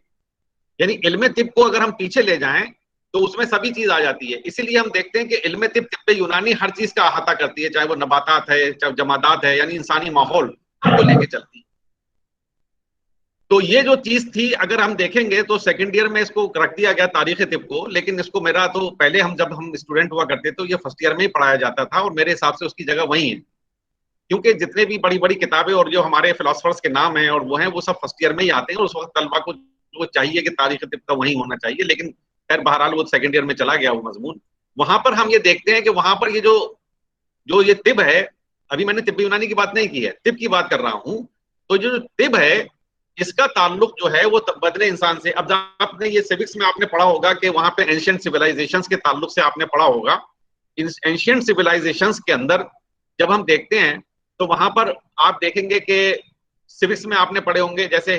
यानी इल्म तिब को अगर हम पीछे ले जाएं तो उसमें सभी चीज आ जाती है। इसीलिए हम देखते हैं कि इल्म तिब, तिब्बे यूनानी हर चीज का अहाता करती है, चाहे वो नबातात है, चाहे जमादात है, यानी इंसानी माहौल को लेके चलती है। तो ये जो चीज थी, अगर हम देखेंगे तो सेकंड ईयर में इसको रख दिया गया तारीख तिब को, लेकिन इसको मेरा तो पहले जब हम स्टूडेंट हुआ करते तो ये फर्स्ट ईयर में ही पढ़ाया जाता था, और मेरे हिसाब से उसकी जगह वही है। क्योंकि जितने भी बड़ी बड़ी किताबें और जो हमारे फिलोसफर्स के नाम हैं और वो हैं, वो सब फर्स्ट ईयर में ही आते हैं, और उस वक्त तलबा को वो चाहिए कि तारीख तिब का वही होना चाहिए। लेकिन खैर बहरहाल वो सेकंड ईयर में चला गया वो मजमून। वहां पर हम ये देखते हैं कि वहां पर ये जो ये तिब है, अभी मैंने तिब्बे यूनानी की बात नहीं की है, तिब की बात कर रहा हूं। तो जो तिब है, इसका ताल्लुक जो है वो बदले इंसान से। अब आपने ये सिविक्स में आपने पढ़ा होगा कि वहां पे एंशिएंट सिविलाइजेशंस के ताल्लुक से आपने पढ़ा होगा। इन एंशिएंट सिविलाइजेशंस के अंदर जब हम देखते हैं तो वहां पर आप देखेंगे कि सिविक्स में आपने पढ़े होंगे, जैसे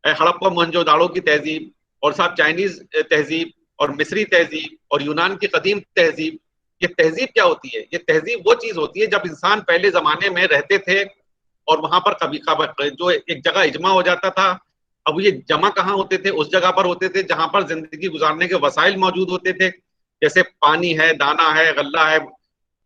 हड़प्पा मोहनजोदाड़ो की तहजीब, और साथ चाइनीज तहजीब और मिस्री तहजीब और यूनान की कदीम तहजीब। ये तहजीब क्या होती है? ये तहजीब वो चीज होती है जब इंसान पहले जमाने में रहते थे और वहां पर कभी जो एक जगह इजमा हो जाता था। अब ये जमा कहाँ होते थे? उस जगह पर होते थे जहां पर जिंदगी गुजारने के वसाइल मौजूद होते थे, जैसे पानी है, दाना है, गल्ला है।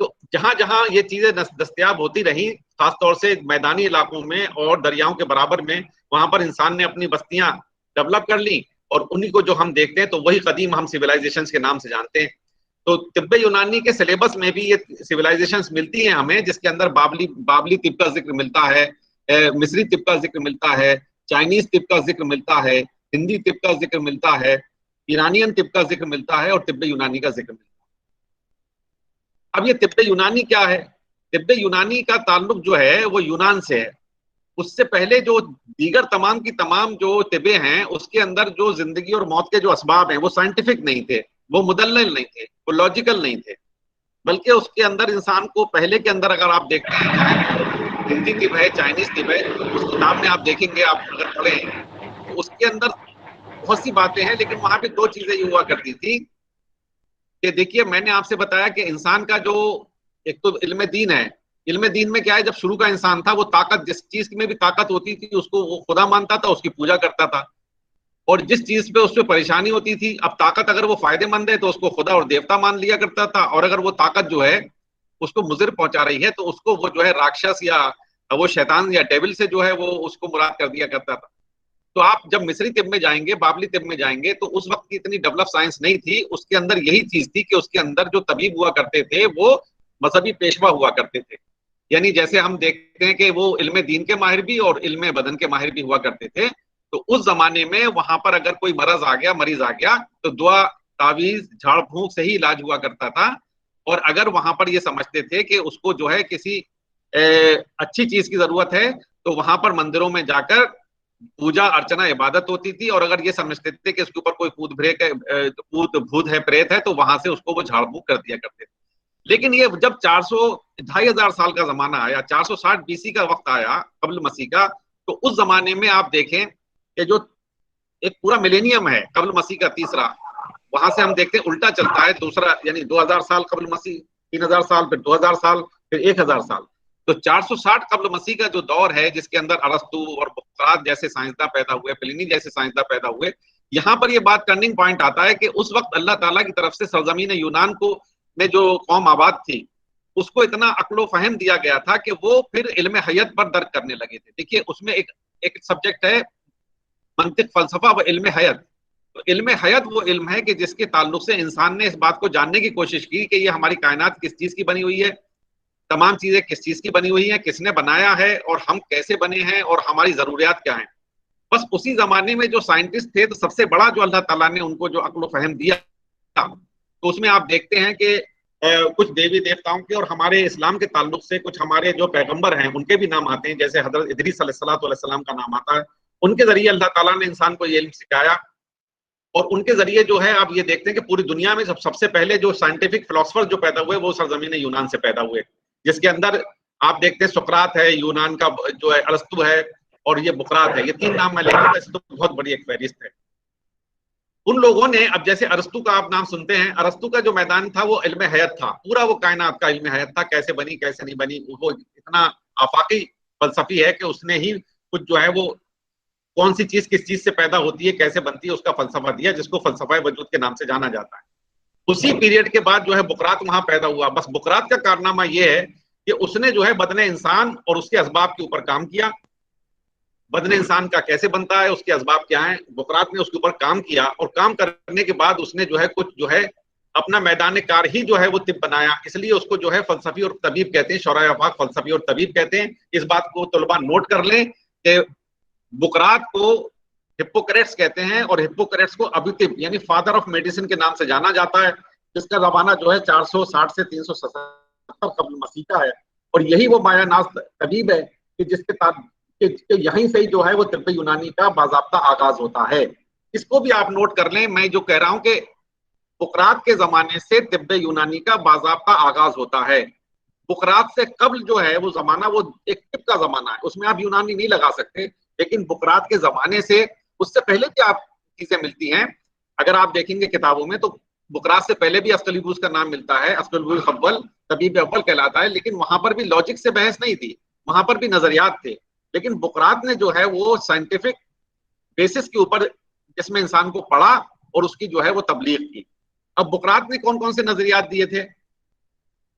तो जहां जहां ये चीजें दस्तयाब होती रही, खासतौर से मैदानी इलाकों में और दरियाओं के बराबर में, वहां पर इंसान ने अपनी बस्तियां डेवलप कर ली और उन्हीं को जो हम देखते हैं तो वही कदीम हम सिविलाइजेशन के नाम से जानते हैं। तो तिब्बे यूनानी के सिलेबस में भी ये सिविलाइजेशंस मिलती हैं हमें, जिसके अंदर बाबली तिब का जिक्र मिलता है, मिस्री तिब का जिक्र मिलता है, चाइनीज तिब का जिक्र मिलता है, हिंदी तिब का जिक्र मिलता है, ईरानियन तिब का जिक्र मिलता है और तिब्बे यूनानी का जिक्र मिलता है। अब ये तिब्बे यूनानी क्या है? तिब्बे यूनानी का ताल्लुक जो है वो यूनान से है। उससे पहले जो दीगर तमाम की तमाम जो तिबे हैं उसके अंदर जो जिंदगी और मौत के जो असबाब हैं वो साइंटिफिक नहीं थे, वो मुदल्लल नहीं थे, वो लॉजिकल नहीं थे, बल्कि उसके अंदर इंसान को पहले के अंदर अगर आप देखते हैं हिंदी तिब है, चाइनीज तिब है, उस किताब में आप देखेंगे, आप अगर पढ़ें तो उसके अंदर बहुत सी बातें हैं, लेकिन वहां पे दो चीजें ये हुआ करती थी कि देखिए मैंने आपसे बताया कि इंसान का जो एक तो इल्म दीन है, इल्म दीन में क्या है, जब शुरू का इंसान था वो ताकत, जिस चीज में भी ताकत होती थी उसको वो खुदा मानता था, उसकी पूजा करता था, और जिस चीज पे उसपे परेशानी होती थी, अब ताकत अगर वो फायदेमंद है तो उसको खुदा और देवता मान लिया करता था, और अगर वो ताकत जो है उसको मुजिर पहुंचा रही है तो उसको वो जो है राक्षस या वो शैतान या डेविल से जो है वो उसको मुराद कर दिया करता था। तो आप जब मिस्री तिब में जाएंगे, बाबली तिब में जाएंगे, तो उस वक्त की इतनी डेवलप साइंस नहीं थी, उसके अंदर यही चीज थी कि उसके अंदर जो तबीब हुआ करते थे वो मजहबी पेशवा हुआ करते थे। यानी जैसे हम देखते हैं कि वो इल्म दीन के माहिर भी और इल्म बदन के माहिर भी हुआ करते थे। तो उस जमाने में वहां पर अगर कोई मरीज आ गया तो दुआ, तावीज, झाड़ फूंक से ही इलाज हुआ करता था। और अगर वहां पर ये समझते थे कि उसको जो है किसी अच्छी चीज की जरूरत है तो वहां पर मंदिरों में जाकर पूजा अर्चना इबादत होती थी, और अगर ये समझते थे कि इसके ऊपर कोई भूत भूत है, प्रेत है, तो वहां से उसको वो झाड़ फूंक कर दिया करते थे। लेकिन ये जब 2,500 साल का जमाना आया, 460 बीसी का वक्त आया कब्ल मसीह का, तो उस जमाने में आप देखें कि जो एक पूरा मिलेनियम है कब्ल मसीह का तीसरा, वहां से हम देखते हैं उल्टा चलता है दूसरा, यानी 2000 साल कब्ल मसीह, 3000 साल, फिर 2000 साल, फिर 1000 साल। तो 460 कब्ल मसीह का जो दौर है जिसके अंदर अरस्तु और बुकरात जैसे साइंसदां पैदा हुए, प्लिनी जैसे साइंसदां पैदा हुए, यहाँ पर ये बात टर्निंग पॉइंट आता है कि उस वक्त अल्लाह ताला की तरफ से सरजमीन यूनान को में जो कौम आबाद थी उसको इतना अक्लो फहम दिया गया था कि वो फिर इल्म हयत पर दर्क करने लगे थे। देखिए उसमें एक सब्जेक्ट है मंतिक, फलसफा व इल्म हयत। तो इल्म हयत वो इल्म है कि जिसके ताल्लुक से इंसान ने इस बात को जानने की कोशिश की कि ये हमारी कायनात किस चीज की बनी हुई है, तमाम चीजें किस चीज की बनी हुई हैं, किसने बनाया है और हम कैसे बने हैं और हमारी जरूरियात क्या हैं। बस उसी जमाने में जो साइंटिस्ट थे तो सबसे बड़ा जो अल्लाह ताला ने उनको जो अक्ल फहम दिया, तो उसमें आप देखते हैं कि कुछ देवी देवताओं के और हमारे इस्लाम के ताल्लुक से कुछ हमारे जो पैगंबर हैं उनके भी नाम आते हैं, जैसे हजरत इदरीस अलैहिस्सलाम का नाम आता है। उनके जरिए अल्लाह ताला ने इंसान को ये इल्म सिखाया, और उनके जरिए जो है आप ये देखते हैं कि पूरी दुनिया में सबसे पहले जो साइंटिफिक फिलोसफर जो पैदा हुए वो सरजमीन यूनान से पैदा हुए, जिसके अंदर आप देखते हैं सुकरात है, यूनान का जो है अरस्तु है, और ये बुकरात है। ये तीन नाम मैं लेकर, वैसे तो बहुत बड़ी एक फहरिस्त है। उन लोगों ने, अब जैसे अरस्तु का आप नाम सुनते हैं, अरस्तु का जो मैदान था वो इल्म हयत था, पूरा वो कायनात का इल्म हयत था, कैसे बनी कैसे नहीं बनी। वो इतना आफाकी फलसफी है कि उसने ही कुछ जो है वो कौन सी चीज किस चीज से पैदा होती है, कैसे बनती है, उसका फलसफा दिया, जिसको फलसफा वजूद के नाम से जाना जाता है। उसी पीरियड के बाद जो है बुकरात वहां पैदा हुआ। बस बुकरात का कारनामा यह है कि उसने जो है बदने इंसान और उसके असबाब के ऊपर काम किया। बदने इंसान का कैसे बनता है, उसके असबाब क्या हैं, बुकरात ने उसके ऊपर काम किया, और काम करने के बाद उसने जो है कुछ जो है अपना मैदान कार ही जो है वो तिब बनाया। इसलिए उसको जो है फलसफी और तबीब कहते हैं, शौरा आफाक फलसफी और तबीब कहते हैं। इस बात को तलबा नोट कर लें कि बुकरात को हिप्पोक्रेट्स कहते हैं, और हिप्पोक्रेट्स को अबीतिब यानी फादर ऑफ मेडिसिन के नाम से जाना जाता है, जिसका जमाना जो है 460 से 377 कब्ल मसीह का है। और यही वो मायानाज तबीब है कि जिसके यहीं से ही जो है वो तिब्बे यूनानी का बाज़ाब्ता आगाज होता है। इसको भी आप नोट कर लें, मैं जो कह रहा हूं कि बुकरात के जमाने से तिब्बे यूनानी का बाज़ाब्ता आगाज होता है। बुकरात से कब्ल जो है वो जमाना वो एक तिब का जमाना है, उसमें आप यूनानी नहीं लगा सकते। लेकिन बुकरात के जमाने से, उससे पहले की आप चीजें मिलती हैं, अगर आप देखेंगे किताबों में तो बुकरात से पहले भी अस्कलिबूस का नाम मिलता है, अस्कलिबूस अव्वल तबीब अव्वल कहलाता है। लेकिन वहां पर भी लॉजिक से बहस नहीं थी, वहां पर भी नजरियात थे। लेकिन बुकरात ने जो है वो साइंटिफिक बेसिस के ऊपर जिसमें इंसान को पढ़ा और उसकी जो है वो तबलीग की। अब बुकरात ने कौन कौन से नजरियात दिए थे?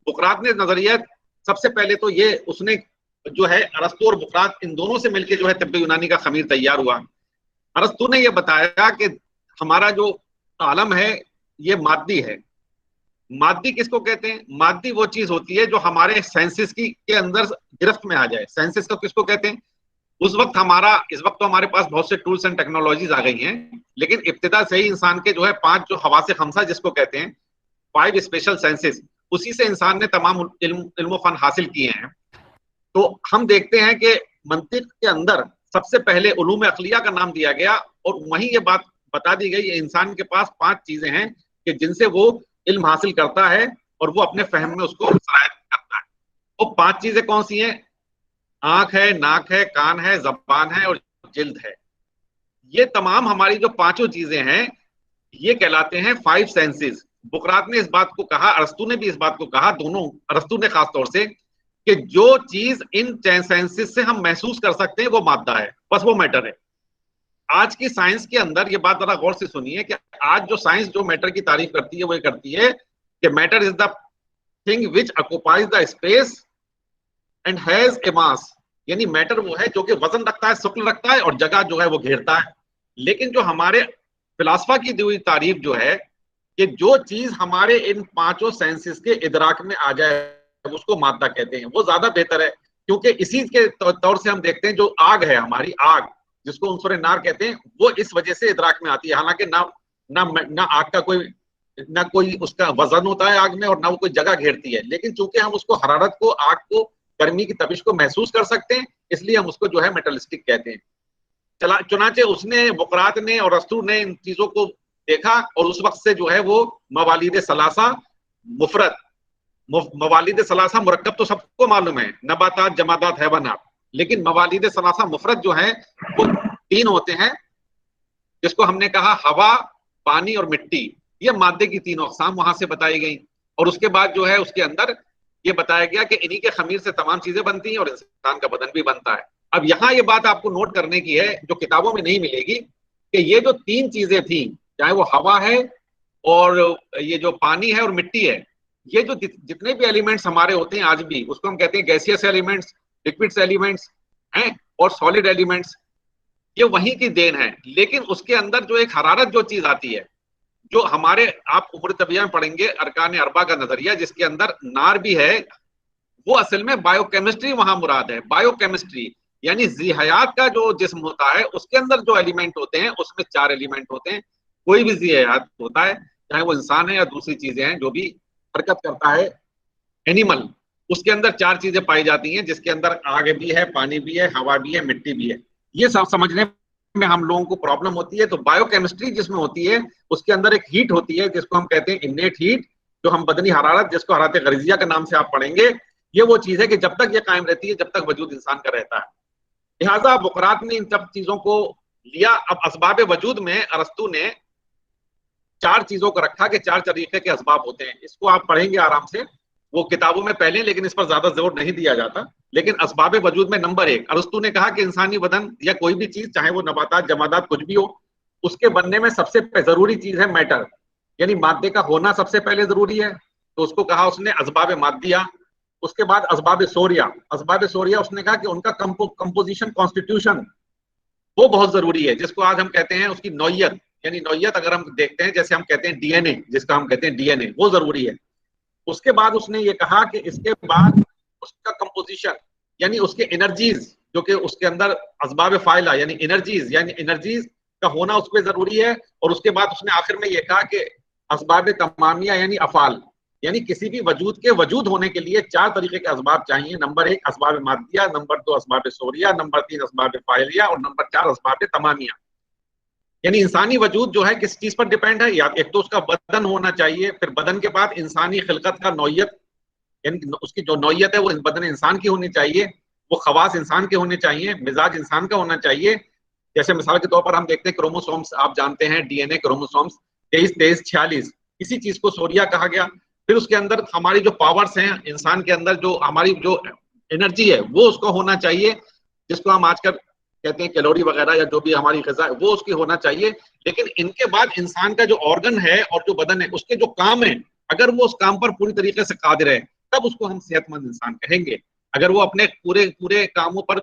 बुकरात ने नजरियात सबसे पहले तो ये उसने जो है अरस्तु और बुकरात इन दोनों से मिलकर जो है तिब्बे यूनानी का खमीर तैयार हुआ। अरस्तू ने यह बताया कि हमारा जो आलम है ये मादी है। मादी किसको कहते हैं? मादी वो चीज होती है जो हमारे सेंसेस की के अंदर गिरफ्त में आ जाए। सेंसेस को किसको कहते हैं? इस वक्त तो हमारे पास बहुत से टूल्स एंड टेक्नोलॉजीज आ गई हैं, लेकिन इब्तिदा से ही इंसान के जो है 5 जो हवासे खमसा जिसको कहते हैं, 5 स्पेशल सेंसेस, उसी से इंसान ने तमाम इल्म फन हासिल किए हैं। तो हम देखते हैं कि मंतिक के अंदर सबसे पहले उलूम अक़लिया का नाम दिया गया और वहीं ये बात बता दी गई, इंसान के पास 5 चीजें हैं कि जिनसे वो इल्म हासिल करता है और वो अपने फहम में उसको सरायत करता है। वो 5 चीजें कौन सी हैं? आंख है, नाक है, कान है, जबान है और जिल्द है। ये तमाम हमारी जो 5 चीजें हैं ये कहलाते हैं 5 सेंसेस। बुकरात ने इस बात को कहा, अरस्तू ने भी इस बात को कहा, दोनों, अरस्तू ने खास तौर से, कि जो चीज इन सेंसेस से हम महसूस कर सकते हैं वो मादा है, बस वो मैटर है। आज की साइंस के अंदर ये बात जरा गौर से सुनिए कि आज जो साइंस जो मैटर की तारीफ करती है वो ये करती है कि matter is the thing which occupies the space and has a mass, यानी मैटर वो है जो कि वजन रखता है, शुक्ल रखता है और जगह जो है वो घेरता है। लेकिन जो हमारे फिलासफा की दी हुई तारीफ जो है कि जो चीज हमारे इन 5 सेंसेस के इदराक में आ जाए उसको मादा कहते हैं, वो ज्यादा बेहतर है। क्योंकि इसी के तौर से हम देखते हैं जो आग है, हमारी आग जिसको उनसुर नार कहते हैं, वो इस वजह से इदराक में आती है। हालांकि ना आग का कोई उसका वजन होता है आग में और ना वो कोई जगह घेरती है, लेकिन चूंकि हम उसको हरारत को, आग को, गर्मी की तपिश को महसूस कर सकते हैं, इसलिए हम उसको जो है मेटलिस्टिक कहते हैं। चुनाचे उसने, बुकरात ने और अरस्तू ने इन चीजों को देखा और उस वक्त से जो है वो मवालिद सलासा मुफरद, मवालिद सलासा मुरक्कब तो सबको मालूम है, नबातात, जमादात, हैवानात, लेकिन मवालिद सलासा मुफरद जो है वो 3 होते हैं, जिसको हमने कहा हवा, पानी और मिट्टी। ये मादे की 3 अक़साम वहां से बताई गई और उसके बाद जो है उसके अंदर ये बताया गया कि इन्हीं के खमीर से तमाम चीजें बनती हैं और इंसान का बदन भी बनता है। अब यहाँ ये बात आपको नोट करने की है जो किताबों में नहीं मिलेगी, कि ये जो 3 चीजें थी, चाहे वो हवा है और ये जो पानी है और मिट्टी है, ये जो जितने भी एलिमेंट्स हमारे होते हैं आज भी, उसको हम कहते हैं गैसियस एलिमेंट्स, लिक्विड्स एलिमेंट्स हैं और सॉलिड एलिमेंट्स, ये वहीं की देन है। लेकिन उसके अंदर जो एक हरारत जो चीज आती है, जो हमारे, आप उम्र तबिया में पढ़ेंगे अरकान अरबा का नजरिया, जिसके अंदर नार भी है, वो असल में बायोकेमिस्ट्री वहां मुराद है। बायोकेमिस्ट्री यानी जी हयात का जो जिस्म होता है उसके अंदर जो एलिमेंट होते हैं उसमें 4 एलिमेंट होते हैं। कोई भी जी हयात होता है, चाहे वो इंसान है या दूसरी चीजें हैं, जो भी हरकत करता है, एनिमल, उसके अंदर 4 चीजें पाई जाती हैं, जिसके अंदर आग भी है, पानी भी है, हवा भी है, मिट्टी भी है। ये सब समझने में हम लोगों को प्रॉब्लम होती है। तो बायोकेमिस्ट्री जिसमें होती है उसके अंदर एक हीट होती है जिसको हम कहते हैं इन्नेट हीट, जो हम बदनी हरारत, जिसको हरारत गरीजिया के नाम से आप पढ़ेंगे, ये वो चीज है कि जब तक ये कायम रहती है, जब तक वजूद इंसान का रहता है। लिहाजा बुकरात ने इन सब चीजों को लिया। अब असबाब वजूद में अरस्तू ने 4 चीजों को रखा कि 4 तरीके के असबाब होते हैं। इसको आप पढ़ेंगे आराम से, वो किताबों में पहले, लेकिन इस पर ज्यादा जोर नहीं दिया जाता। लेकिन असबाब वजूद में नंबर 1 अरस्तू ने कहा कि इंसानी बदन या कोई भी चीज, चाहे वो नबातात, जमादात, कुछ भी हो, उसके बनने में सबसे जरूरी चीज है मैटर, यानी मादे का होना सबसे पहले जरूरी है। तो उसको कहा उसने असबाब मादिया। उसके बाद असबाब सोरिया, असबाब सोरिया उसने कहा कि उनका कंपोजिशन, कॉन्स्टिट्यूशन, वो बहुत जरूरी है, जिसको आज हम कहते हैं उसकी नौयत, यानी नौयत अगर हम देखते हैं, जैसे हम कहते हैं डीएनए, जिसका हम कहते हैं डीएनए, वो जरूरी है। उसके बाद उसने ये कहा कि इसके बाद उसका कंपोजिशन, यानी उसके एनर्जीज, जो कि उसके अंदर असबाब फाइला यानी एनर्जीज का होना उस पर जरूरी है। और उसके बाद उसने आखिर में ये कहा कि असबाब तमामिया यानी अफाल, यानी किसी भी वजूद के वजूद होने के लिए 4 तरीके के असबाब चाहिए। नंबर 1 असबाब मादिया, नंबर 2 असबाब सोरिया, नंबर 3 असबाब फाइलिया और नंबर 4 असबाब तमामिया। यानी इंसानी वजूद जो है किस चीज पर डिपेंड है? या एक तो उसका बदन होना चाहिए, फिर बदन के बाद इंसानी खिलकत का नौयत, यानी उसकी जो नौयत है वो बदन इंसान की होनी चाहिए, वो खवास इंसान के होने चाहिए, मिजाज इंसान का होना चाहिए। जैसे मिसाल के तौर पर हम देखते हैं क्रोमोसोम्स, आप जानते हैं डीएनए क्रोमोसोम्स 23, 46, इसी चीज को सोरिया कहा गया। फिर उसके अंदर हमारी जो पावर्स हैं इंसान के अंदर, जो हमारी जो एनर्जी है वो उसको होना चाहिए, जिसको हम आजकल कहते हैं कैलोरी वगैरह या जो भी हमारी ग़िज़ा है वो उसकी होना चाहिए। लेकिन इनके बाद इंसान का जो ऑर्गन है और जो बदन है उसके जो काम है, अगर वो उस काम पर पूरी तरीके से कादिर है तब उसको हम सेहतमंद इंसान कहेंगे। अगर वो अपने पूरे कामों पर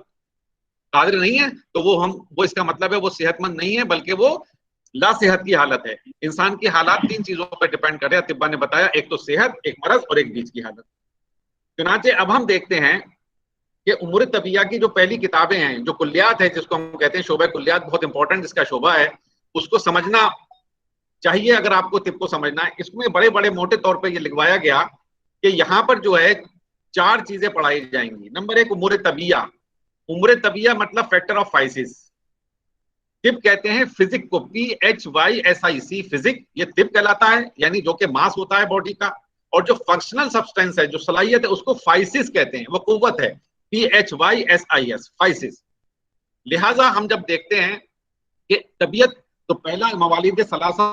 कादिर नहीं है तो वो इसका मतलब है वो सेहतमंद नहीं है, बल्कि वो लासेहत की हालत है। इंसान की हालात 3 चीजों पर डिपेंड कर रहे हैं, तिब्बा ने बताया, एक तो सेहत, एक मरज और एक बीच की हालत। चुनांचे अब हम देखते हैं कि उमूर तबिया की जो पहली किताबें हैं, जो कुल्लियात है जिसको हम कहते हैं शोबा कुल्लियात, बहुत इंपॉर्टेंट इसका शोबा है, उसको समझना चाहिए अगर आपको तिब को समझना है। इसमें बड़े बड़े मोटे तौर पर यह लिखवाया गया कि यहाँ पर जो है 4 चीजें पढ़ाई जाएंगी। नंबर 1 उमूर तबिया। उमूर तबिया मतलब फैक्टर ऑफ फाइसिस। तिब कहते हैं फिजिक को, PHYSIC फिजिक, ये तिब कहलाता है, यानी जो कि मास होता है बॉडी का। और जो फंक्शनल सब्सटेंस है, जो सलाहियत है, उसको फाइसिस कहते हैं, वो कुव्वत है, PHYSIS फाइसिस। लिहाजा हम जब देखते हैं कि तबीयत, तो पहला मवालिद सलासा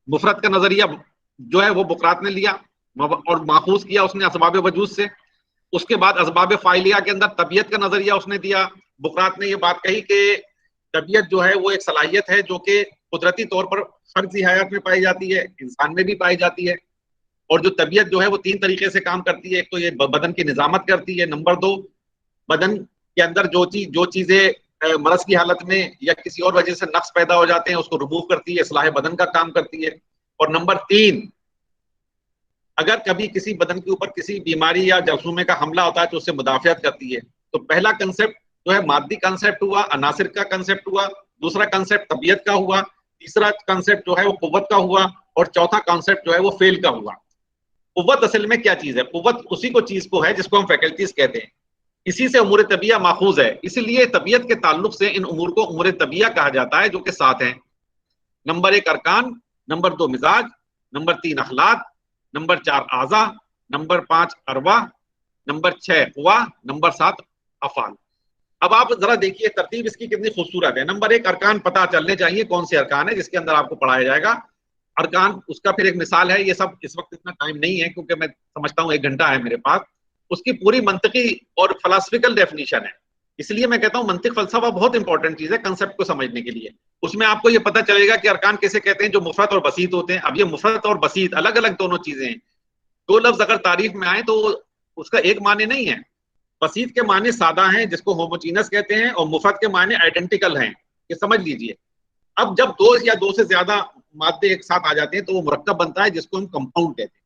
मुफरत का नजरिया जो है वो बुकरात ने लिया और माखूज किया उसने असबाब वजूद से। उसके बाद असबाब फाइलिया के अंदर तबीयत का नजरिया उसने दिया। बुकरात ने ये बात कही कि तबीयत जो है वो एक सलाहियत है जो कि कुदरती तौर पर हर सी हयात में पाई जाती है, इंसान में भी पाई जाती है। और जो तबीयत जो है वो 3 तरीके से काम करती है। एक तो ये बदन की निजामत करती है, नंबर 2 बदन के अंदर जो चीजें मरज की हालत में या किसी और वजह से नक्स पैदा हो जाते हैं उसको रिमूव करती है, इस्लाह बदन का काम करती है। और नंबर 3, अगर कभी किसी बदन के ऊपर किसी बीमारी या जरसूमे का हमला होता है तो उससे मुदाफियत करती है। तो पहला कंसेप्ट जो है मादी कंसेप्ट हुआ, अनासिर का कंसेप्ट हुआ। दूसरा कंसेप्ट तबीयत का हुआ। तीसरा कंसेप्ट जो है वो कुव्वत का हुआ। और चौथा कंसेप्ट जो है वो फेल का हुआ। कुव्वत असल में क्या चीज है? कुव्वत उसी को चीज को है जिसको हम फैकल्टीज कहते हैं। इसी से उमूर तबिया माखूज है। इसीलिए तबीयत के ताल्लुक से इन उमूर को उमूर तबिया कहा जाता है, जो कि 7 हैं। नंबर 1 अरकान, नंबर 2 मिजाज, नंबर 3 अखलाक, नंबर 4 आजा, नंबर 5 अरवा, नंबर 6 हुआ, नंबर 7 अफाल। अब आप जरा देखिए तरतीब इसकी कितनी खूबसूरत है। नंबर 1 अरकान पता चलने चाहिए कौन से अरकान है जिसके अंदर आपको पढ़ाया जाएगा। अरकान, उसका फिर एक मिसाल है। ये सब इस वक्त इतना टाइम नहीं है क्योंकि मैं समझता हूँ 1 घंटा है मेरे पास। उसकी पूरी मंतकी और फिलासफिकल डेफिनेशन है। इसलिए मैं कहता हूँ मंतिक फलसफा बहुत इंपॉर्टेंट चीज है कंसेप्ट को समझने के लिए। उसमें आपको ये पता चलेगा कि अरकान कैसे कहते हैं, जो मुफरत और बसीत होते हैं। अब ये मुफरत और बसीत अलग अलग दोनों चीजें हैं। 2 लफ्ज अगर तारीफ में आए तो उसका एक माने नहीं है। बसीत के माने सादा हैं जिसको होमोजीनस कहते हैं, और मुफरत के माने आइडेंटिकल हैं, ये समझ लीजिए। अब जब 2 या 2 से ज्यादा मादे एक साथ आ जाते हैं तो वो मुरक्कब बनता है जिसको हम कंपाउंड कहते हैं।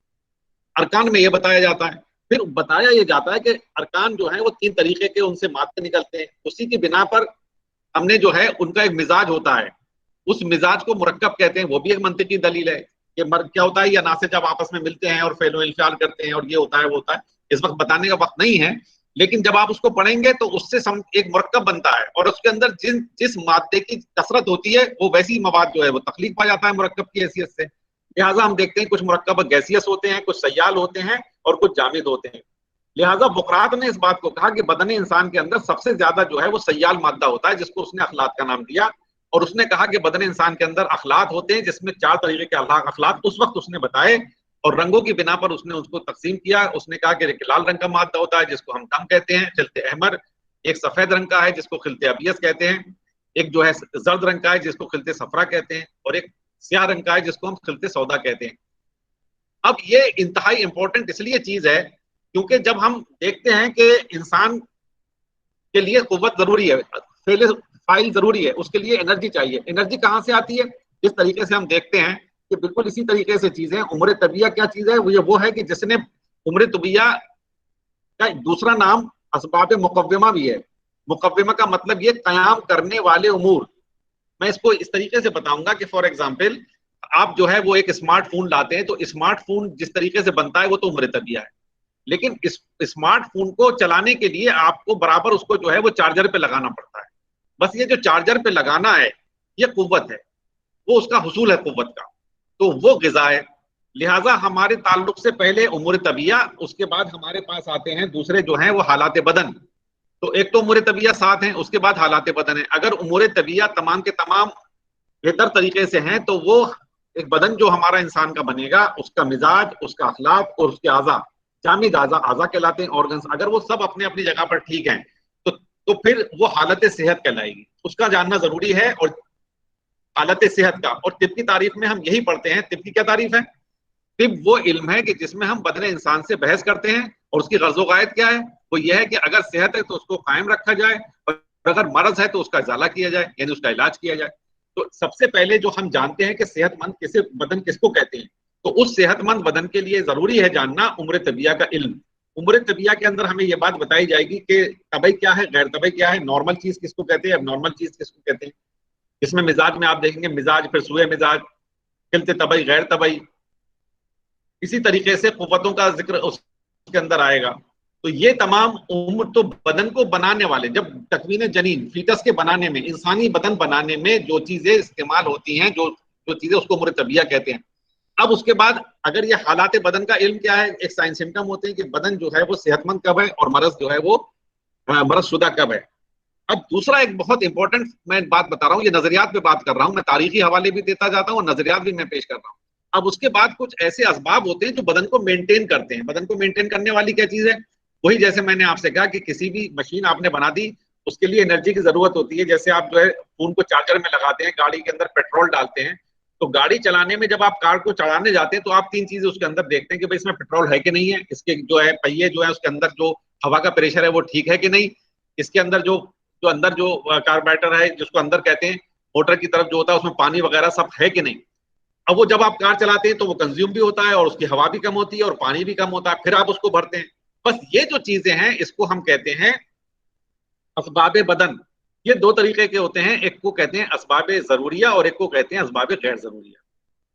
अरकान में ये बताया जाता है। फिर बताया ये जाता है कि अरकान जो है वो 3 तरीके के उनसे मादे निकलते हैं। उसी की बिना पर हमने जो है उनका एक मिजाज होता है, उस मिजाज को मुरक्कब कहते हैं। वो भी एक मंतिकी दलील है कि मर्द क्या होता है या नासे जब आपस में मिलते हैं और फेलो इल्फाल करते हैं और ये होता है वो होता है। इस वक्त बताने का वक्त नहीं है, लेकिन जब आप उसको पढ़ेंगे तो उससे एक मुरक्कब बनता है और उसके अंदर जिस मादे की कसरत होती है वो वैसी मवाद जो है वो तख्लीक पा जाता है मुरक्कब की हैसियत से। लिहाजा हम देखते हैं कुछ मुरक्कब गैसियस होते हैं, कुछ सयाल होते हैं और कुछ जामिद होते हैं। लिहाजा बुकरात ने इस बात को कहा कि बदन इंसान के अंदर सबसे ज्यादा जो है वो सयाल मादा होता है, जिसको उसने अखलाक का नाम दिया। और उसने कहा कि बदन इंसान के अंदर अखलाक होते हैं जिसमें 4 तरीके के अखलाक उस वक्त उसने बताए और रंगों की बिना पर उसने उसको तकसीम किया। उसने कहा कि एक लाल रंग का मादा होता है जिसको हम दम कहते हैं, खिलते अहमर। एक सफेद रंग का है जिसको खिलते अबियस कहते हैं। एक जो है जर्द रंग का है जिसको खिलते सफरा कहते हैं। और एक स्याह रंग का है जिसको हम खिलते सौदा कहते हैं। अब ये इंतहाई इंपॉर्टेंट इसलिए चीज है क्योंकि जब हम देखते हैं कि इंसान के लिए कुव्वत जरूरी है, फाइल जरूरी है, उसके लिए एनर्जी चाहिए। एनर्जी कहाँ से आती है? जिस तरीके से हम देखते हैं कि बिल्कुल इसी तरीके से चीजें, उम्र तबिया क्या चीज है? वो है कि जिसने उम्र तबिया का दूसरा नाम असबाब मुकव्विमा भी है। मुकव्विमा का मतलब ये कयाम करने वाले उमूर। मैं इसको इस तरीके से बताऊंगा कि फॉर एग्जाम्पल आप जो है वो एक स्मार्टफोन लाते हैं तो स्मार्टफोन जिस तरीके से बनता है वो तो उम्र तबिया है, लेकिन इस स्मार्टफोन को चलाने के लिए आपको बराबर उसको जो है वो चार्जर पे लगाना पड़ता है। बस ये जो चार्जर पे लगाना है ये कुव्वत है, वो उसका हुसूल है कुव्वत का, तो वो ग़िज़ा है। लिहाजा हमारे ताल्लुक से पहले उम्र तबिया, उसके बाद हमारे पास आते हैं दूसरे जो हैं वो हालात बदन। तो एक तो उम्र तबिया 7 हैं, उसके बाद हालात बदन है। अगर उम्र तबिया तमाम के तमाम बेहतर तरीके से हैं तो वो एक बदन जो हमारा इंसान का बनेगा, उसका मिजाज, उसका अखलाक और उसके आज़ा, जामिद आज़ा कहलाते हैं, ऑर्गन्स, अगर वो सब अपने अपनी जगह पर ठीक हैं तो फिर वो हालत सेहत कहलाएगी। उसका जानना जरूरी है। और हालत सेहत का, और तिब की तारीफ में हम यही पढ़ते हैं। तिब की क्या तारीफ है? तिब वो इल्म है कि जिसमें हम बदन इंसान से बहस करते हैं और उसकी गर्ज़ो गायत क्या है, वो यह है कि अगर सेहत है तो उसको कायम रखा जाए, और अगर मर्ज है तो उसका इजाला किया जाए, यानी उसका इलाज किया जाए। तो सबसे पहले जो हम जानते हैं कि सेहतमंद किसे बदन किसको कहते हैं, तो उस सेहतमंद बदन के लिए जरूरी है जानना उम्र तबिया का इल्म। उम्र तबिया के अंदर हमें यह बात बताई जाएगी कि तबई क्या है, गैर तबई क्या है, नॉर्मल चीज किसको कहते हैं, अब नॉर्मल चीज किसको कहते हैं। इसमें मिजाज में आप देखेंगे मिजाज, फिर सुए मिजाज, खिलते तबई, गैर तबई, इसी तरीके से कुव्वतों का जिक्र उसके अंदर आएगा। तो ये तमाम उम्र तो बदन को बनाने वाले, जब तकवीन जनीन फीटस के बनाने में, इंसानी बदन बनाने में जो चीजें इस्तेमाल होती हैं, जो जो चीजें, उसको उम्र तबिया कहते हैं। अब उसके बाद अगर ये हालात बदन का इल्म क्या है, एक साइंस सिम्टम होते हैं कि बदन जो है वो सेहतमंद कब है और मरज जो है वो मरज शुदा कब है। अब दूसरा एक बहुत इंपॉर्टेंट मैं बात बता रहा हूँ, ये नजरियात पे बात कर रहा हूँ, मैं तारीखी हवाले भी देता जाता हूँ और नजरियात भी मैं पेश कर रहा हूँ। अब उसके बाद कुछ ऐसे असबाब होते हैं जो बदन को मेंटेन करते हैं। बदन को मेंटेन करने वाली क्या चीज है, वही जैसे मैंने आपसे कहा कि किसी भी मशीन आपने बना दी, उसके लिए एनर्जी की जरूरत होती है। जैसे आप जो है फोन को चार्जर में लगाते हैं, गाड़ी के अंदर पेट्रोल डालते हैं, तो गाड़ी चलाने में जब आप कार को चलाने जाते हैं तो आप तीन चीजें उसके अंदर देखते हैं कि भाई इसमें पेट्रोल है कि नहीं है, इसके जो है पहिए जो है उसके अंदर जो हवा का प्रेशर है वो ठीक है कि नहीं, इसके अंदर जो जो अंदर जो कार्बोरेटर है जिसको अंदर कहते हैं, मोटर की तरफ जो होता है उसमें पानी वगैरह सब है कि नहीं। अब वो जब आप कार चलाते हैं तो वो कंज्यूम भी होता है और उसकी हवा भी कम होती है और पानी भी कम होता है, फिर आप उसको भरते हैं। बस ये जो चीजें हैं इसको हम कहते हैं असबाब बदन। ये दो तरीके के होते हैं, एक को कहते हैं असबाब जरूरिया और एक को कहते हैं असबाब गैर जरूरिया।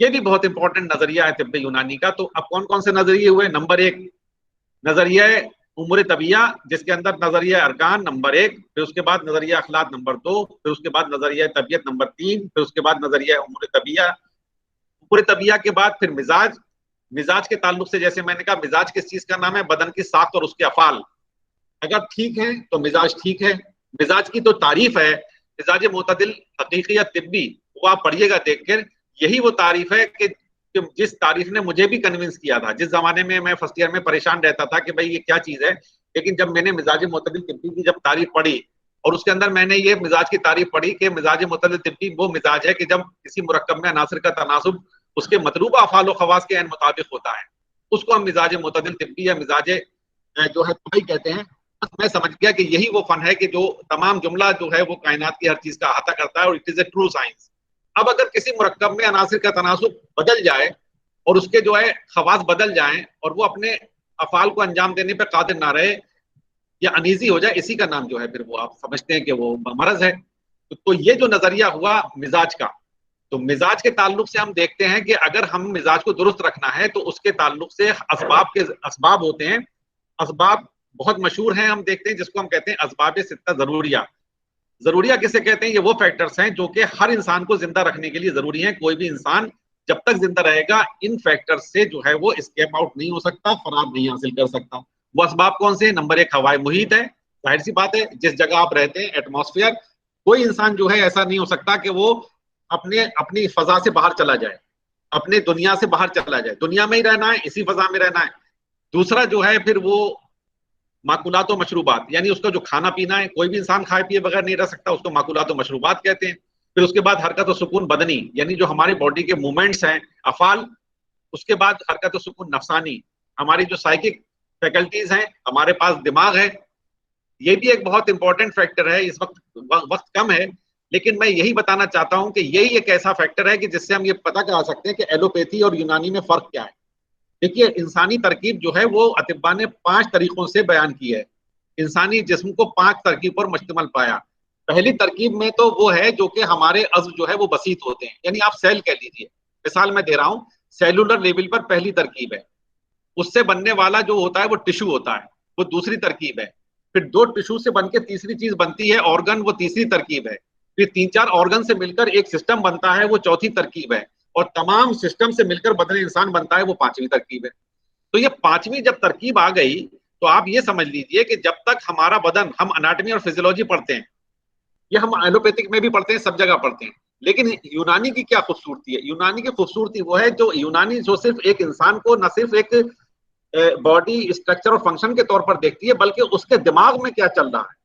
ये भी बहुत इंपॉर्टेंट नजरिया है तिब्बे यूनानी का। तो अब कौन कौन से नजरिए हुए, नंबर एक नजरिया उम्र तबिया, जिसके अंदर नजरिया अरकान नंबर एक, फिर उसके बाद नजरिया अखलाक नंबर दो, फिर उसके बाद नजरिया तबियत नंबर तीन, फिर उसके बाद नजरिया उम्र तबिया। उम्र तबिया के बाद फिर मिजाज। मिजाज के ताल्लुक से जैसे मैंने कहा, मिजाज किस चीज का नाम है, बदन की साख्त और उसके अफाल अगर ठीक है तो मिजाज ठीक है। मिजाज की तो तारीफ है, मिजाज मोतदिल हकीकी या तिब्बी, वो आप पढ़िएगा देख कर, यही वो तारीफ है कि जिस तारीफ ने मुझे भी कन्विंस किया था। जिस जमाने में मैं फर्स्ट ईयर में परेशान रहता था कि भाई ये क्या चीज है, लेकिन जब मैंने मिजाज मोतदिल तिब्बी की जब तारीफ पढ़ी और उसके अंदर मैंने ये मिजाज की तारीफ पढ़ी कि मिजाज मोतदिल तिब्बी वो मिजाज है कि जब किसी मुरक्कब में अनासर का तनासुब उसके मतलूबा अफाल व खवास के मुताबिक होता है, उसको हम मिजाज मोतदिल तिब्बी या मिजाज जो है तबई कहते हैं। मैं समझ गया कि यही वो फन है कि जो तमाम जुमला जो है वो कायनात की हर चीज का अहाता करता है और it is a true science. अब अगर किसी मुरक्कब में अनासिर का तनासुब बदल जाए और उसके जो है खवास बदल जाएं और वो अपने अफाल को अंजाम देने पर कादिर ना रहे या अनीजी हो जाए, इसी का नाम जो है फिर वो आप समझते हैं कि वो मरज है। तो ये जो नजरिया हुआ मिजाज का, तो मिजाज के ताल्लुक से हम देखते हैं कि अगर हम मिजाज को दुरुस्त रखना है तो उसके ताल्लुक से असबाब होते हैं। असबाब बहुत मशहूर हैं, हम देखते हैं जिसको हम कहते हैं असबाब सित्ता जरूरिया। जरूरिया किसे कहते हैं, ये वो फैक्टर्स हैं जो कि हर इंसान को जिंदा रखने के लिए जरूरी है। कोई भी इंसान जब तक जिंदा रहेगा इन फैक्टर्स से जो है वो एस्केप आउट नहीं हो सकता, फरार नहीं हासिल कर सकता। वो असबाब कौन से हैं, नंबर एक हवाए मुहित है, जाहिर सी बात है जिस जगह आप रहते हैं एटमॉस्फेयर, कोई इंसान जो है ऐसा नहीं हो सकता कि वो अपनी फजा से बाहर चला जाए, अपने दुनिया से बाहर चला जाए, दुनिया में ही रहना है, इसी फजा में रहना है। दूसरा जो है फिर वो माकुलात व मशरूबात, यानी उसका जो खाना पीना है, कोई भी इंसान खाए पिए बगैर नहीं रह सकता, उसको माकुलात व मशरूबात कहते हैं। फिर उसके बाद हरकत व सुकून बदनी, यानी जो हमारे बॉडी के मूवमेंट्स हैं, अफाल। उसके बाद हरकत व सुकून नफसानी, हमारी जो साइकिक फैकल्टीज हैं, हमारे पास दिमाग है। ये भी एक बहुत इंपॉर्टेंट फैक्टर है। इस वक्त कम है, लेकिन मैं यही बताना चाहता हूं कि यही एक ऐसा फैक्टर है कि जिससे हम ये पता करा सकते हैं कि एलोपैथी और यूनानी में फर्क क्या है। देखिए, इंसानी तरकीब जो है वो अतिब्बा ने 5 तरीकों से बयान की है। इंसानी जिस्म को 5 तरकीब पर मुश्तमिल पाया। पहली तरकीब में तो वो है जो कि हमारे अज़्व जो है वो बसीत होते हैं, यानी आप सेल कह लीजिए, मिसाल मैं दे रहा हूँ, सेलुलर लेवल पर पहली तरकीब है। उससे बनने वाला जो होता है वो टिश्यू होता है, वो दूसरी तरकीब है। फिर 2 टिश्यू से बनके तीसरी चीज बनती है ऑर्गन, वो तीसरी तरकीब है। फिर 3-4 ऑर्गन से मिलकर एक सिस्टम बनता है, वो चौथी तरकीब है। और तमाम सिस्टम से मिलकर बदन इंसान बनता है, वो 5वीं तरकीब है। तो ये 5वीं जब तरकीब आ गई तो आप ये समझ लीजिए कि जब तक हमारा बदन, हम अनाटमी और फिजियोलॉजी पढ़ते हैं, ये हम एलोपैथिक में भी पढ़ते हैं, सब जगह पढ़ते हैं, लेकिन यूनानी की क्या खूबसूरती है, यूनानी की खूबसूरती वो है जो यूनानी जो सिर्फ एक इंसान को न सिर्फ एक बॉडी स्ट्रक्चर और फंक्शन के तौर पर देखती है, बल्कि उसके दिमाग में क्या चल रहा है,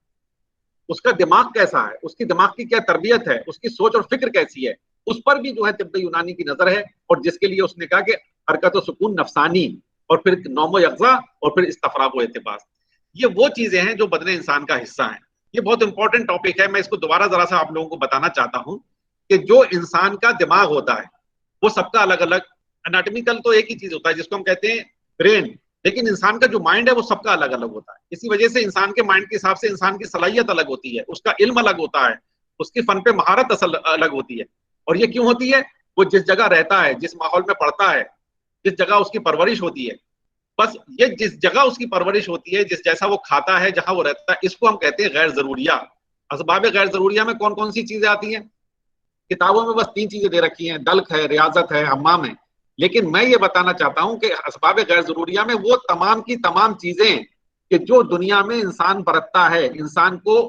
उसका दिमाग कैसा है, उसकी दिमाग की क्या तरबियत है, उसकी सोच और फिक्र कैसी है, उस पर भी जो है तिब्बे यूनानी की नजर है। और जिसके लिए उसने कहा कि हरकत व सुकून नफसानी, और फिर नौमो यक़ज़ा, और फिर इस्तफ़राग व इत्तिबास। ये वो चीजें हैं जो बदने इंसान का हिस्सा है। ये बहुत इंपॉर्टेंट टॉपिक है, मैं इसको दोबारा जरा सा आप लोगों को बताना चाहता हूं कि जो इंसान का दिमाग होता है वो सबका अलग अलग, एनाटॉमिकल तो एक ही चीज होता है जिसको हम कहते हैं ब्रेन, लेकिन इंसान का जो माइंड है वो सबका अलग अलग होता है। इसी वजह से इंसान के माइंड के हिसाब से इंसान की सलाहियत अलग होती है, उसका इल्म अलग होता है, उसकी फन पे महारत असल अलग होती है। और ये क्यों होती है? वो जिस जगह रहता है, जिस माहौल में पढ़ता है, जिस जगह उसकी परवरिश होती है, बस ये जिस जगह उसकी परवरिश होती है, जिस जैसा वो खाता है, जहां वो रहता है, इसको हम कहते हैं गैर जरूरिया। असबाब गैर जरूरिया में कौन कौन सी चीजें आती हैं? किताबों में बस 3 चीजें दे रखी हैं, दल्क है, रियाजत है, हम्माम है। लेकिन मैं ये बताना चाहता हूं कि असबाब गैर जरूरिया में वो तमाम की तमाम चीजें कि जो दुनिया में इंसान बरतता है, इंसान को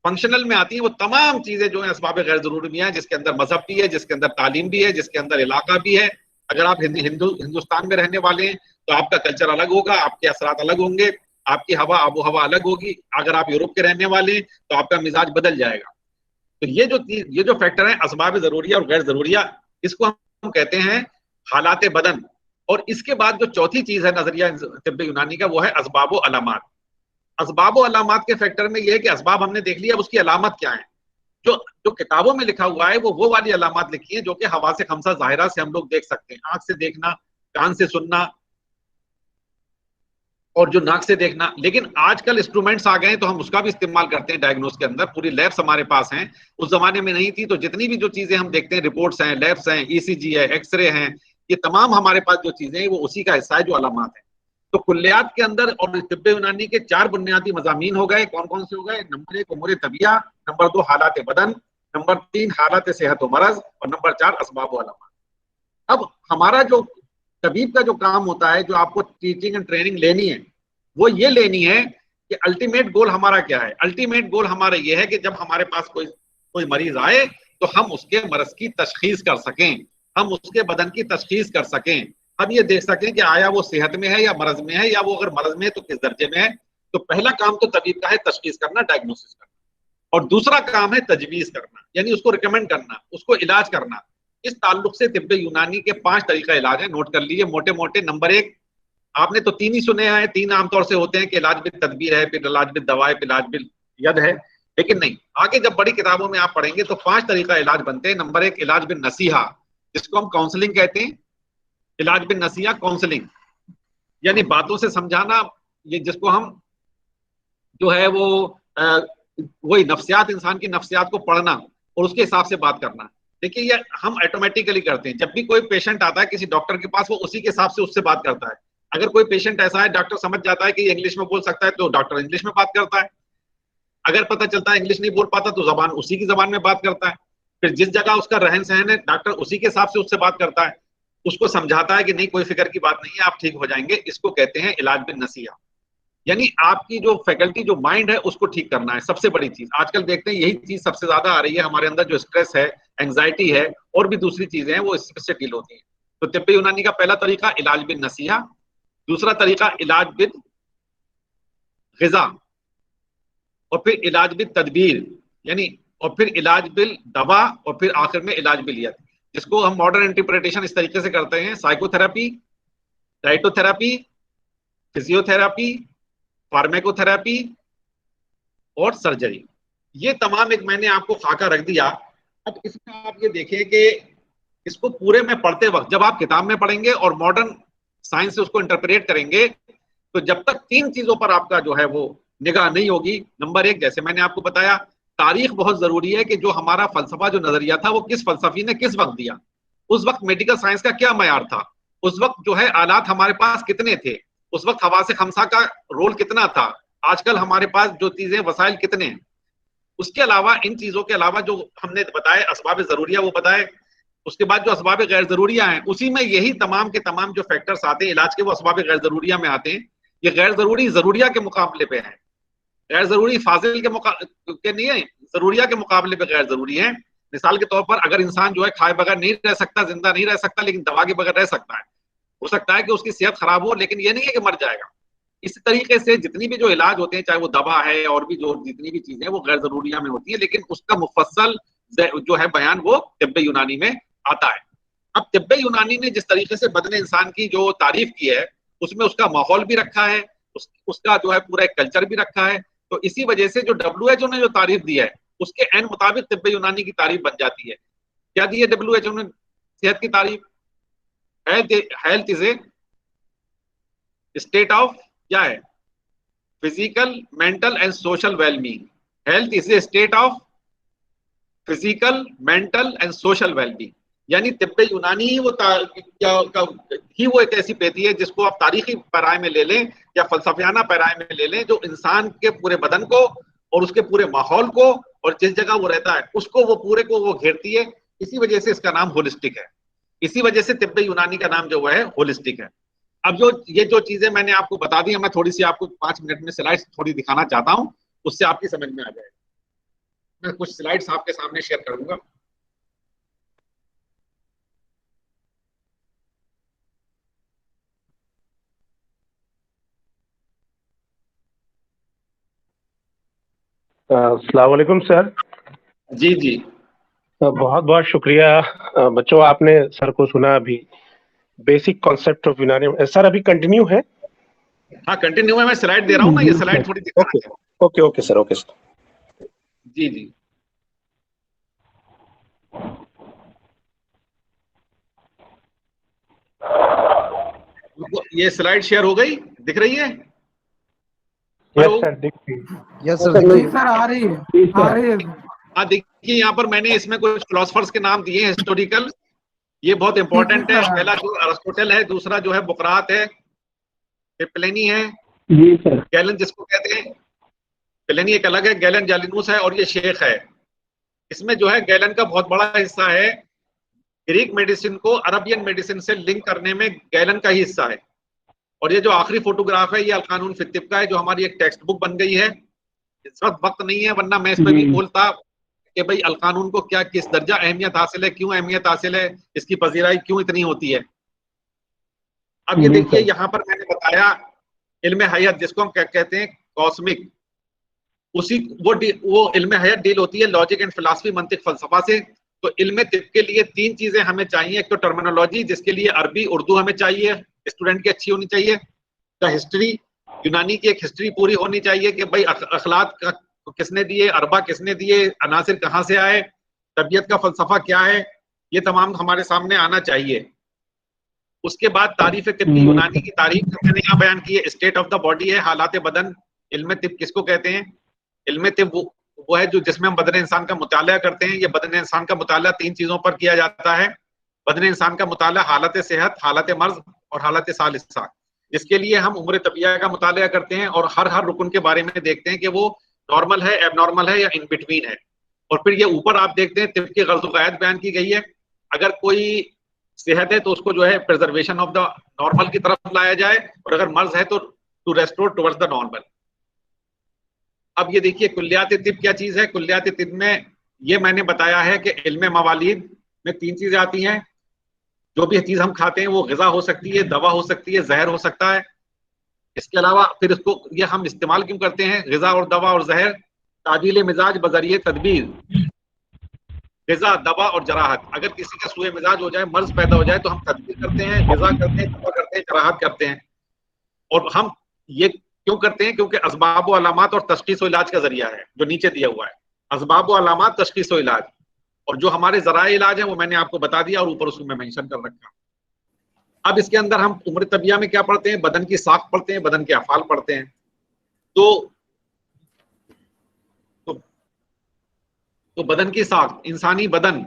फंक्शनल में आती है, वो तमाम चीजें जो है असबाब गैर जरूरी हैं, जिसके अंदर मजहब भी है, जिसके अंदर तालीम भी है, जिसके अंदर इलाका भी है। अगर आप हिंदुस्तान में रहने वाले हैं तो आपका कल्चर अलग होगा, आपके असरात अलग होंगे, आपकी हवा आबो हवा अलग होगी। अगर आप यूरोप के रहने वाले हैं तो आपका मिजाज बदल जाएगा। तो ये जो फैक्टर है असबाब जरूरिया और गैर जरूरिया, इसको हम कहते हैं हालात बदन। और इसके बाद जो चौथी चीज है नजरिया तिब्बे यूनानी का, वो है असबाब व अलामात। असबाब व अलामात के फैक्टर में ये है कि असबाब हमने देख लिया, अब उसकी अलामत क्या है। जो किताबों में लिखा हुआ है वो वाली अलामत लिखी है जो कि हवा से खमसा जाहिरा से हम लोग देख सकते हैं, आंख से देखना, कान से सुनना और जो नाक से देखना। लेकिन आजकल इंस्ट्रूमेंट्स आ गए हैं तो हम उसका भी इस्तेमाल करते हैं डायग्नोस के अंदर, पूरी लैब्स हमारे पास हैं, उस जमाने में नहीं थी। तो जितनी भी जो चीजें हम देखते हैं, रिपोर्ट्स हैं, लैब्स हैं, ईसीजी है, एक्सरे हैं, ये तमाम हमारे पास जो चीजें हैं वो उसी का हिस्सा है, जो अलामत है। तो कुल्लियात के अंदर और तिब्बे यूनानी के 4 बुनियादी मजामीन हो गए। कौन कौन से हो गए? नंबर 1 उमूर तबिया, नंबर 2 हालात बदन, नंबर 3 हालात सेहत व मरज, और नंबर 4 असबाब व अलामात। अब हमारा जो तबीब का जो काम होता है, जो आपको टीचिंग एंड ट्रेनिंग लेनी है, वो ये लेनी है कि अल्टीमेट गोल हमारा क्या है। अल्टीमेट गोल हमारा ये है कि जब हमारे पास कोई मरीज आए तो हम उसके मरज की तशखीस कर सकें, हम उसके बदन की तशखीस कर सकें, हम ये देख सकें कि आया वो सेहत में है या मरज में है, या वो अगर मरज में है तो किस दर्जे में है। तो पहला काम तो तबीब का है तशखीस करना, डायग्नोसिस करना, और दूसरा काम है तजवीज करना, यानी उसको रिकमेंड करना, उसको इलाज करना। इस ताल्लुक से तिब्बे यूनानी के 5 तरीका इलाज है, नोट कर लीजिए मोटे मोटे। नंबर 1, आपने तो 3 ही सुने हैं, 3 आमतौर से होते हैं कि इलाज बिल तदबीर है, फिर इलाज बिल दवा है, फिर इलाज बिल यद है। लेकिन नहीं, आगे जब बड़ी किताबों में आप पढ़ेंगे तो 5 तरीका इलाज बनते हैं। नंबर 1 इलाज बिल नसीहा, जिसको हम काउंसलिंग कहते हैं। इलाज बिल नसीहा काउंसलिंग यानी बातों से समझाना, ये जिसको हम जो है वो वही नफ्सियात, इंसान की नफ्सियात को पढ़ना और उसके हिसाब से बात करना। देखिए ये हम ऑटोमेटिकली करते हैं। जब भी कोई पेशेंट आता है किसी डॉक्टर के पास, वो उसी के हिसाब से उससे बात करता है। अगर कोई पेशेंट ऐसा है, डॉक्टर समझ जाता है कि ये इंग्लिश में बोल सकता है, तो डॉक्टर इंग्लिश में बात करता है। अगर पता चलता है इंग्लिश नहीं बोल पाता तो जबान उसी की जबान में बात करता है। फिर जिस जगह उसका रहन सहन है, डॉक्टर उसी के हिसाब से उससे बात करता है, उसको समझाता है कि नहीं कोई फिक्र की बात नहीं है, आप ठीक हो जाएंगे। इसको कहते हैं इलाज बिन नसीहा, यानी आपकी जो फैकल्टी, जो माइंड है, उसको ठीक करना है। सबसे बड़ी चीज आजकल देखते हैं, यही चीज सबसे ज्यादा आ रही है हमारे अंदर, जो स्ट्रेस है, एंग्जाइटी है और भी दूसरी चीजें हैं, वो इससे डील होती है। तो तिब्बे यूनानी का पहला तरीका इलाज बिन नसीहा, दूसरा तरीका इलाज बिन ग़िज़ा, और फिर इलाज बिल तदबीर यानी, और फिर इलाज बिल दवा, और फिर आखिर में इलाज बिल यद, जिसको हम मॉडर्न इंटरप्रिटेशन इस तरीके से करते हैं: साइकोथेरेपी, डाइटोथेरेपी, फिजियोथेरेपी, फार्मेकोथेरेपी और सर्जरी। ये तमाम एक मैंने आपको खाका रख दिया। अब इसमें आप ये देखें कि इसको पूरे में पढ़ते वक्त, जब आप किताब में पढ़ेंगे और मॉडर्न साइंस से उसको इंटरप्रेट करेंगे, तो जब तक 3 चीजों पर आपका जो है वो निगाह नहीं होगी। नंबर 1, जैसे मैंने आपको बताया, तारीख बहुत जरूरी है कि जो हमारा फलसफा, जो नजरिया था, वो किस फलसफी ने किस वक्त दिया। उस वक्त मेडिकल साइंस का क्या मयार था, उस वक्त जो है आलात हमारे पास कितने थे, उस वक्त हवा से खमसा का रोल कितना था, आजकल हमारे पास जो चीजें वसाइल कितने हैं। उसके अलावा, इन चीजों के अलावा जो हमने बताए असबाब जरूरिया वो बताए, उसके बाद जो असबाब गैर जरूरिया हैं, उसी में यही तमाम के तमाम जो फैक्टर्स आते हैं इलाज के, वो असबाब गैर जरूरिया में आते हैं। ये गैर जरूरी जरूरिया के मुकाबले पे है, गैर जरूरी फाजिल के नहीं है, जरूरिया के मुकाबले पे गैर जरूरी है। मिसाल के तौर पर, अगर इंसान जो है खाए बगैर नहीं रह सकता, जिंदा नहीं रह सकता, लेकिन दवा के बगैर रह सकता है, हो सकता है कि उसकी सेहत खराब हो, लेकिन ये नहीं है कि मर जाएगा। इस तरीके से जितनी भी जो इलाज होते हैं, चाहे वो दवा है और भी जो जितनी भी चीजें वो गैर जरूरिया में होती है, लेकिन उसका मुफस्सल जो है बयान वो तिब्बे यूनानी में आता है। अब तिब्बे यूनानी ने जिस तरीके से बदन इंसान की जो तारीफ की है, उसमें उसका माहौल भी रखा है, उसका जो है पूरा एक कल्चर भी रखा है। तो इसी वजह से जो WHO ने जो तारीफ दी है उसके एन मुताबिक तिब्ब यूनानी की तारीफ बन जाती है। क्या दी है WHO ने सेहत की तारीफ? Health is a state of, क्या है, physical, mental and social wellbeing. Health is a state of physical, mental and social wellbeing. यानी तिब्ब यूनानी ही वो एक ऐसी पेथी है जिसको आप तारीखी पैराए में ले लें या फलसफियाना पैराए में ले लें, जो इंसान के पूरे बदन को और उसके पूरे माहौल को और जिस जगह वो रहता है उसको वो पूरे को वो घेरती है। इसी वजह से इसका नाम होलिस्टिक है। इसी वजह से तिब्ब यूनानी का नाम जो है होलिस्टिक है। अब ये जो चीजें मैंने आपको बता दी, मैं थोड़ी सी आपको 5 मिनट में स्लाइड्स थोड़ी दिखाना चाहता हूं, उससे आपकी समझ में आ जाएगा। मैं कुछ स्लाइड्स आपके सामने शेयर करूंगा। अस्सलाम वालेकुम सर। जी जी, बहुत बहुत शुक्रिया। बच्चों, आपने सर को सुना अभी बेसिक कॉन्सेप्ट ऑफ यूनानी। सर अभी कंटिन्यू है? हाँ कंटिन्यू है, मैं स्लाइड दे रहा हूँ ना, ये स्लाइड थोड़ी दिखा रहा है। Okay sir, okay sir. जी जी, ये स्लाइड शेयर हो गई, दिख रही है? यस सर, दिख रही है। यस सर, जी सर, आ रही है। हाँ देखिए, यहाँ पर मैंने इसमें कुछ फिलोसफर्स के नाम दिए हैं हिस्टोरिकल। ये बहुत इंपॉर्टेंट है। पहला जो अरिस्टोटल है, दूसरा जो है बुकरात है, फिर प्लेनी है, जी सर। गैलन जिसको कहते हैं, प्लेनी एक अलग है, गैलन जालिनूस है, और ये शेख है। इसमें जो है गैलन का बहुत बड़ा हिस्सा है। ग्रीक मेडिसिन को अरबियन मेडिसिन से लिंक करने में गैलन का ही हिस्सा है। और ये जो आखिरी फोटोग्राफ है, ये अलकानून फी तिब का है, जो हमारी एक टेक्स्ट बुक बन गई है। इस वक्त नहीं है, वरना मैं इस पर भी बोलता कि भाई अलकानून को क्या किस दर्जा अहमियत हासिल है, क्यों अहमियत हासिल है, इसकी पजीराई क्यों इतनी होती है। अब ये देखिए, यहाँ पर मैंने बताया इल्म हयात, जिसको हम कहते हैं कॉस्मिक, उसी वो इल्म हयात डील होती है लॉजिक एंड फिलॉसफी, मंतिक, फलसफा से। तो इल्म तिब के लिए 3 चीजें हमें चाहिए। एक तो टर्मिनोलॉजी, जिसके लिए अरबी उर्दू हमें चाहिए, स्टूडेंट की अच्छी होनी चाहिए। तो हिस्ट्री, यूनानी की एक हिस्ट्री पूरी होनी चाहिए कि भाई अखलाक किसने दिए, अरबा किसने दिए, अनासिर कहाँ से आए, तबीयत का फलसफा क्या है, ये तमाम हमारे सामने आना चाहिए। उसके बाद तारीफ तिब की, यूनानी की तारीफ मैंने यहाँ बयान की है। स्टेट ऑफ द बॉडी है, हालात बदन। इल्म तिब किसको कहते हैं? इल्म तिब वो है जो जिसमें हम बदन इंसान का मुताला करते हैं। ये बदन इंसान का मुताला 3 चीजों पर किया जाता है। बदन इंसान का मुताला हालत सेहत, हालत मर्ज और हालत सालिसा, जिसके लिए हम उम्र तबिया का मुताला करते हैं और हर रुकन के बारे में देखते हैं कि वो नॉर्मल है, एबनॉर्मल है या इन बिटवीन है। और फिर ये ऊपर आप देखते हैं तिब की गर्ज़ क़याद बयान की गई है। अगर कोई सेहत है तो उसको जो है प्रिजर्वेशन ऑफ द नॉर्मल की तरफ लाया जाए, और अगर मर्ज है तो to restore towards the normal. अब ये देखिए कुल्लियात तिब क्या चीज है। कुल्लियात तिब में ये मैंने बताया है कि इल्म मवालिद में 3 चीजें आती हैं। जो भी चीज हम खाते हैं वो ग़िज़ा हो सकती है, दवा हो सकती है, जहर हो सकता है। इसके अलावा फिर इसको ये हम इस्तेमाल क्यों करते हैं, ग़िज़ा और दवा और जहर? तादील मिजाज बजरिए तदबीर, ग़िज़ा, दवा और जराहत। अगर किसी का सूए मिजाज हो जाए, मर्ज पैदा हो जाए, तो हम तदबीर करते हैं, ग़िज़ा करते हैं, दवा करते हैं, जराहत करते हैं। और हम ये क्यों करते हैं? क्योंकि असबाब व अलामात और तशखीस व इलाज का जरिया है, जो नीचे दिया हुआ है। असबाब व अलामात, तशखीस व इलाज, और जो हमारे ज़राए इलाज है वो मैंने आपको बता दिया और ऊपर उसको मैं मेंशन कर रखा। अब इसके अंदर हम उम्र तबिया में क्या पढ़ते हैं? बदन की साख पढ़ते हैं, बदन के अफ़ाल पढ़ते हैं। तो बदन की साख, इंसानी बदन,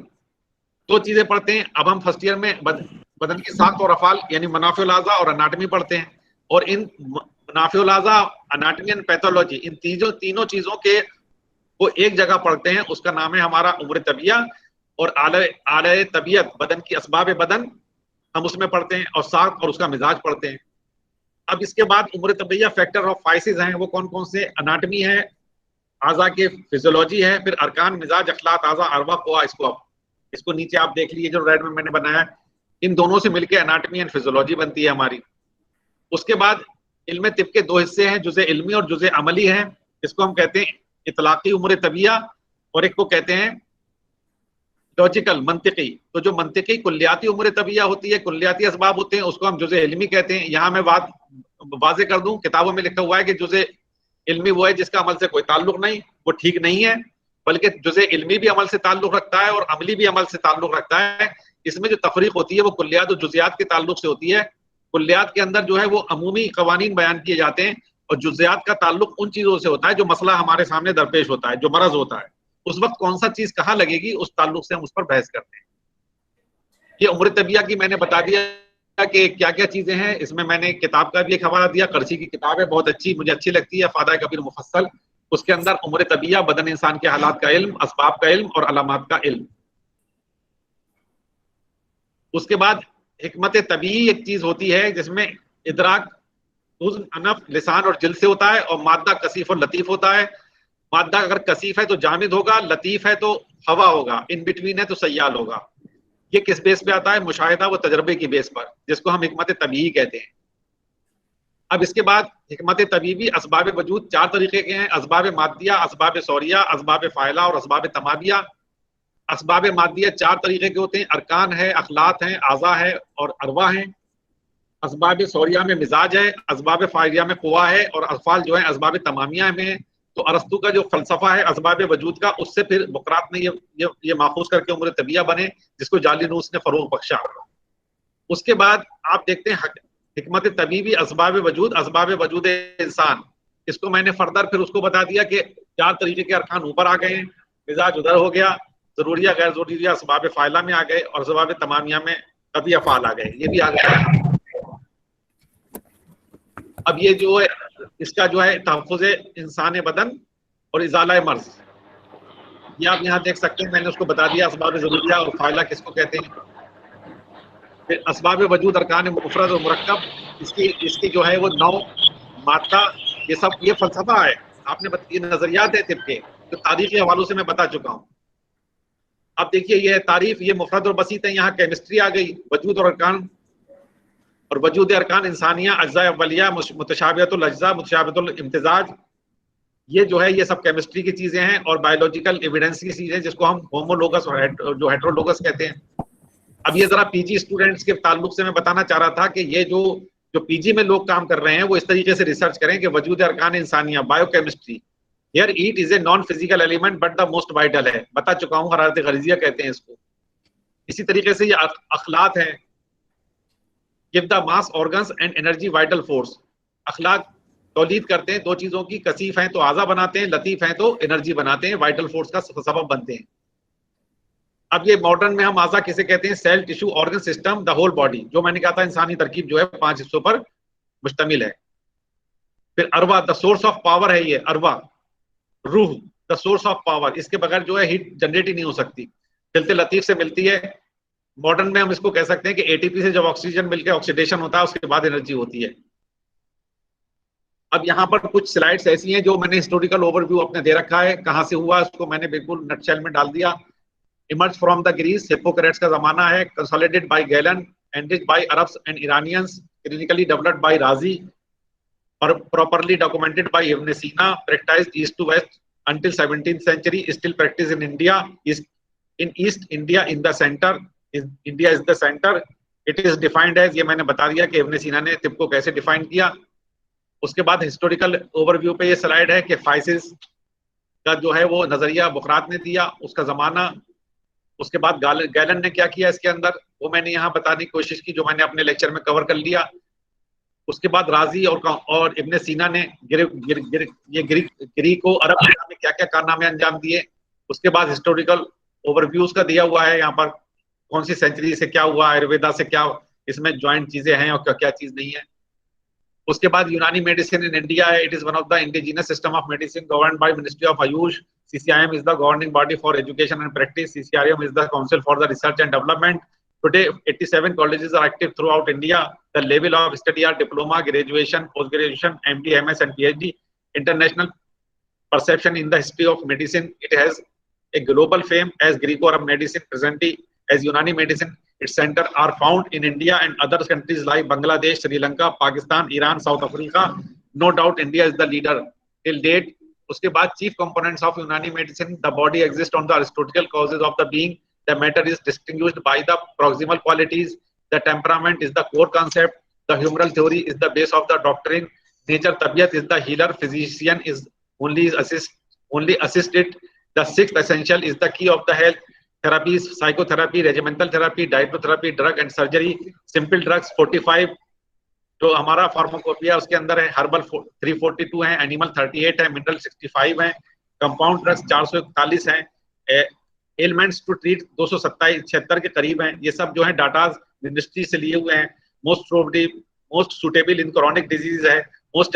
2 चीजें पढ़ते हैं। अब हम फर्स्ट ईयर में बदन की साख और अफ़ाल यानी मनाफ़िउल आज़ा और अनाटमी पढ़ते हैं। और इन मनाफ़िउल आज़ा, अनाटमी एंड पैथोलॉजी, इन तीनों चीजों के वो एक जगह पढ़ते हैं। उसका नाम है हमारा उम्र तबिया। और आले तबीयत, बदन की असबाब बदन, हम उसमें पढ़ते हैं, और साख और उसका मिजाज पढ़ते हैं। अब इसके बाद उम्र तबिया फैक्टर ऑफ फाइसिस हैं, वो कौन कौन से? अनाटमी है, आज़ा के फिजियोलॉजी है, फिर अरकान, मिजाज, अखलाक, आज़ा, अरवा, कुआ। इसको नीचे आप देख लीजिए जो रेड में मैंने बनाया। इन दोनों से मिलकर अनाटमी एंड फिजियोलॉजी बनती है हमारी। उसके बाद इल्म तिब के 2 हिस्से हैं, जुज़े इल्मी और जुज़े अमली हैं। इसको हम कहते हैं इतलाकी उम्र तबिया, और एक को कहते हैं लॉजिकल, मंतिकी। तो जो मंतिकी कुल्लियाती उम्र तबिया होती है, कुल्लियाती असबाब होते हैं, उसको हम जुज़े इल्मी कहते हैं। यहाँ मैं वाजे कर दूं, किताबों में लिखा हुआ है कि जुज़े इल्मी वो है जिसका अमल से कोई ताल्लुक नहीं, वो ठीक नहीं है, बल्कि जुज़े इल्मी भी अमल से ताल्लुक रखता है और अमली भी अमल से ताल्लुक रखता है। इसमें जो तफरीक होती है वो कुल्लियात और जुज़ियात के ताल्लुक से होती है। कुल्लियात के अंदर जो है वो अमूमी कवानीन बयान किए जाते हैं और जुज़ियात का ताल्लुक उन चीजों से होता है जो मसला हमारे सामने दरपेश होता है, जो मरज होता है, उस वक्त कौन सा चीज कहाँ लगेगी, उस ताल्लुक से हम उस पर बहस करते हैं। ये उम्र तबिया की मैंने बता दिया कि क्या क्या चीजें हैं। इसमें मैंने किताब का भी एक हवाला दिया, करसी की किताब है, बहुत अच्छी, मुझे अच्छी लगती है, फादा कबीर मुफस्सल। उसके अंदर उम्र तबिया, बदन इंसान के हालात का इल्म, असबाब का इल्म और अलामात का इल्म। उसके बाद हिकमत तबीई एक चीज होती है जिसमें इदराक उज़्न, अनफ, लिसान और जिल्द से होता है, और मादा कसीफ और लतीफ होता है। मादा अगर कसीफ है तो जामिद होगा, लतीफ है तो हवा होगा, इन बिटवीन है तो सयाल होगा। ये किस बेस पे आता है? मुशाहिदा व तजर्बे की बेस पर, जिसको हम हिकमत तबीई कहते हैं। अब इसके बाद हिकमत तबीबी असबाब वजूद 4 तरीके के हैं, असबाब मादिया, असबाब सौरिया, असबाब फ़ाइला और असबाब तमाबिया। असबाब मादिया 4 तरीके के होते हैं, अरकान है, अखलात हैं, आज़ा है और अरवा हैं। असबाब सौरिया में मिजाज है, असबाब फ़ाइलिया में कुवा है और अफ़आल जो है असबाब तमामिया में है। तो अरस्तु का जो फलसफा है असबाब वजूद का, उससे फिर बुकरात ने ये माखूज करके उम्र तबिया बने, जिसको जालिनूस ने फरोग बख्शा। उसके बाद आप देखते हैं हिकमत तबीबी असबाब वजूद इंसान, इसको मैंने फर्दर फिर उसको बता दिया कि 4 तरीके के अरकान ऊपर आ गए हैं, मिजाज उधर हो गया, जरूरिया गैर जरूरिया असबाब फ़ाइला में आ गए और असबाब तमामिया में कभी अफ़आल आ गए, ये भी आ गए। अब ये जो है इसका जो है तहफ़्फ़ुज़ इंसान बदन और इज़ाला मर्ज़, ये आप यहाँ देख सकते हैं, मैंने उसको बता दिया असबाब ज़रूरिया और फ़ाइला किसको कहते हैं। फिर असबाब वजूद अरकान मुफ़रद और मुरक्कब, इसकी जो है वो 9 मादा, ये सब ये फ़लसफ़ा है, आपने ये नज़रियात है तिब के, तो तारीख़ी हवालों से मैं बता चुका हूँ। अब देखिए ये तारीफ, ये मुफ़रद और बसीत है, यहाँ केमिस्ट्री आ गई, वजूद और अरकान, और वजूद अरकान इंसानिया, अज्जा अव्वलिया, मुतशाबिहतुल अज्जा, मुतशाबिहतुल इम्तिजाज, ये जो है ये सब केमिस्ट्री की चीजें हैं और बायोलॉजिकल एविडेंस की चीजें, जिसको हम होमोलोगस और जो हेटेरोलोगस कहते हैं। अब ये जरा पीजी स्टूडेंट्स के ताल्लुक से मैं बताना चाह रहा था कि ये जो पीजी में लोग काम कर रहे हैं वो इस तरीके से रिसर्च करें कि वजूद अरकान इंसानिया, biochemistry, here it is a non physical element but the most vital है, बता चुका हूँ, हरारत गरीजिया कहते हैं इसको। इसी तरीके से ये अखलाक है, give the mass organs and energy vital force, अखलाक तौलीद करते हैं 2 चीजों की, कसीफ हैं तो आज़ा बनाते हैं, लतीफ हैं तो एनर्जी बनाते हैं, वाइटल फोर्स का सबब बनते हैं। अब ये मॉडर्न में हम आज़ा किसे कहते हैं? Cell, tissue, organ system, the whole body, जो मैंने कहा था इंसानी तरकीब जो है 5 हिस्सों पर मुश्तमिल है। फिर अरवा, द सोर्स ऑफ पावर है ये अरवा, रूह द सोर्स ऑफ पावर, इसके बगैर जो है हीट जनरेट ही नहीं हो सकती, खिलते लतीफ से मिलती है। मॉडर्न में हम इसको कह सकते हैं कि एटीपी से जब ऑक्सीजन मिलकर ऑक्सीडेशन होता है उसके बाद एनर्जी होती है। अब यहाँ पर कुछ स्लाइड्स ऐसी हैं जो मैंने हिस्टोरिकल ओवरव्यू अपने दे रखा है, कहाँ से हुआ उसको मैंने बिल्कुल नटशेल में डाल दिया। Emerge from the Greece, Hippocrates का जमाना है, consolidated by Galen, enriched by Arabs and Iranians, clinically developed by Razi और properly documented by Ibn Sina, practised east to west until 17th century, still practiced in India, is in East India, in the center, India is the center. It is defined as, ये मैंने बता दिया कि इब्न सीना ने तिब को कैसे डिफाइन किया। उसके बाद हिस्टोरिकल ओवरव्यू पे ये स्लाइड है कि फाइसिस का जो है वो नजरिया बुकरात ने दिया, उसका जमाना। उसके बाद गैलन ने क्या किया इसके अंदर, वो मैंने यहाँ बताने की कोशिश की, जो मैंने अपने लेक्चर में कवर कर लिया। उसके बाद राजी और इब्न सीना ने ग्रीक को अरब में क्या क्या कारनामे अंजाम दिए। उसके बाद हिस्टोरिकल ओवरव्यूज का दिया हुआ है यहाँ पर, कौन सी सेंचुरी से क्या हुआ, आयुर्वेदा से क्या इसमें ज्वाइंट चीजें हैं और क्या क्या चीज नहीं है। उसके बाद यूनानी मेडिसिन इन इंडिया है, it is one of the indigenous system of medicine governed by ministry of Ayush. CCIM is the governing body for education and practice. CCRM is the council for the research and development. Today, 87 colleges are active throughout India. The level of study are diploma, graduation, post-graduation, MD, MS, and PhD. International perception in the history of medicine. It has a global fame as Greco-Arab medicine, presently as Unani medicine. Its centers are found in India and other countries like Bangladesh, Sri Lanka, Pakistan, Iran, South Africa. No doubt, India is the leader till date. उसके बाद chief components of Unani medicine. The body exists on the Aristotelian causes of the being. The matter is distinguished by the proximal qualities. The temperament is the core concept. The humoral theory is the base of the doctrine, nature tabiyat is the healer, physician is only assist it, the sixth essential is the key of the health, therapies, psychotherapy, regimental therapy, dietotherapy, drug and surgery, simple drugs 45 जो हमारा फार्माकोपिया उसके अंदर है, हर्बल 342 है, एनिमल 38 है, मिनरल 65 है, कंपाउंड ड्रग्स 441 है, एलिमेंट्स टू ट्रीट 276 के करीब हैं। ये सब जो है डाटा इंडस्ट्री से लिए हुए हैं। Most suitable in chronic disease है, most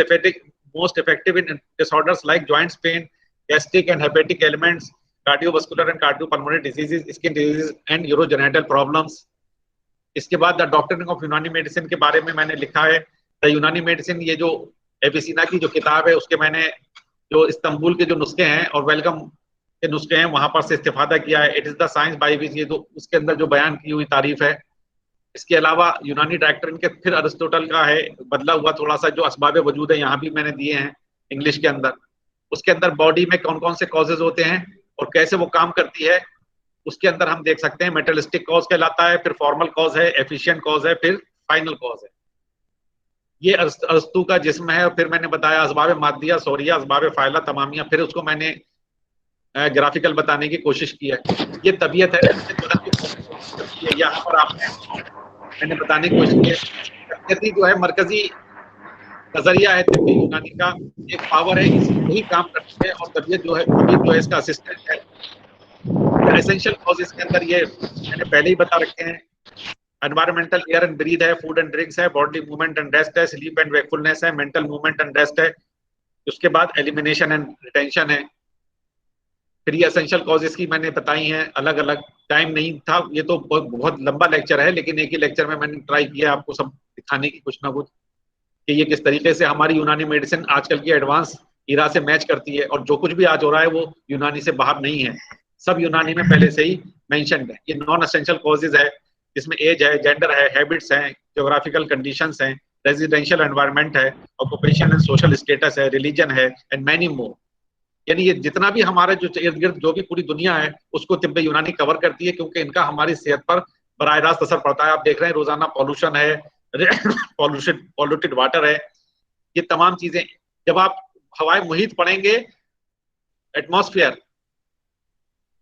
effective in disorders like joints pain, gastric and hepatic elements, cardiovascular and cardiopulmonary diseases, skin diseases and urogenital problems. इसके बाद the doctrine of Unani medicine के बारे में मैंने लिखा है। द यूनानी मेडिसिन, ये जो एविसिना की जो किताब है उसके मैंने जो इस्तांबुल के जो नुस्खे हैं और वेलकम के नुस्खे हैं वहां पर से इस्तेफादा किया है। It is the science by which, ये तो उसके अंदर जो बयान की हुई तारीफ है। इसके अलावा यूनानी डॉक्ट्रिन के फिर अरिस्टोटल का है बदला हुआ थोड़ा सा, जो असबाब वजूद है यहाँ भी मैंने दिए हैं इंग्लिश के अंदर। उसके अंदर बॉडी में कौन कौन से कॉजेज होते हैं और कैसे वो काम करती है उसके अंदर हम देख सकते हैं। मेटलिस्टिक कॉज कहलाता है, फिर फॉर्मल कॉज है, एफिशिएंट कॉज है, फिर फाइनल कॉज है। ये अरस्तू का जिस्म है। और फिर मैंने बताया असबाब मादिया, सौरिया, असबाब फाइला, तमामिया, फिर उसको मैंने ग्राफिकल बताने की कोशिश की है। ये तबीयत है, यहाँ पर आपने मैंने बताने की कोशिश की है। तबीयत जो है मरकजी नजरिया है तिब्बी यूनानी का, एक पावर है, यही काम करती है। और तबीयत जो है इसका असिस्टेंट है। एसेंशियल कॉजेस के अंदर ये मैंने पहले ही बता रखे हैं। एनवायरमेंटल, एयर एंड ब्रीथ है, फूड एंड ड्रिंक्स है, बॉडी मूवमेंट एंड रेस्ट है, स्लीप एंड वेकफुलनेस है, मेंटल मूवमेंट एंड रेस्ट है। उसके बाद एलिमिनेशन एंड रिटेंशन है। फिर ये एसेंशियल कॉजेस की मैंने बताई हैं अलग अलग। टाइम नहीं था, ये तो बहुत लंबा लेक्चर है, लेकिन एक ही लेक्चर में मैंने ट्राई किया आपको सब दिखाने की कुछ ना कुछ कि ये किस तरीके से हमारी यूनानी मेडिसिन आजकल की एडवांस इरा से मैच करती है। और जो कुछ भी आज हो रहा है वो यूनानी से बाहर नहीं है, सब यूनानी में पहले से ही मेंशन्ड है। ये नॉन एसेंशियल कॉजेज है जिसमें एज है, जेंडर है, हैबिट्स हैं, ज्योग्राफिकल कंडीशंस हैं, रेजिडेंशियल एनवायरनमेंट है, ऑक्यूपेशन एंड सोशल स्टेटस है, रिलीजन है एंड मैनी मोर। यानी ये जितना भी हमारे जो इर्द गिर्द जो भी पूरी दुनिया है उसको तिब्बे यूनानी कवर करती है, क्योंकि इनका हमारी सेहत पर बराह रास्त असर पड़ता है। आप देख रहे हैं रोजाना पॉल्यूशन है, पॉल्यूटेड वाटर है, ये तमाम चीजें। जब आप हवाएं मुहित पढ़ेंगे, एटमॉस्फेयर,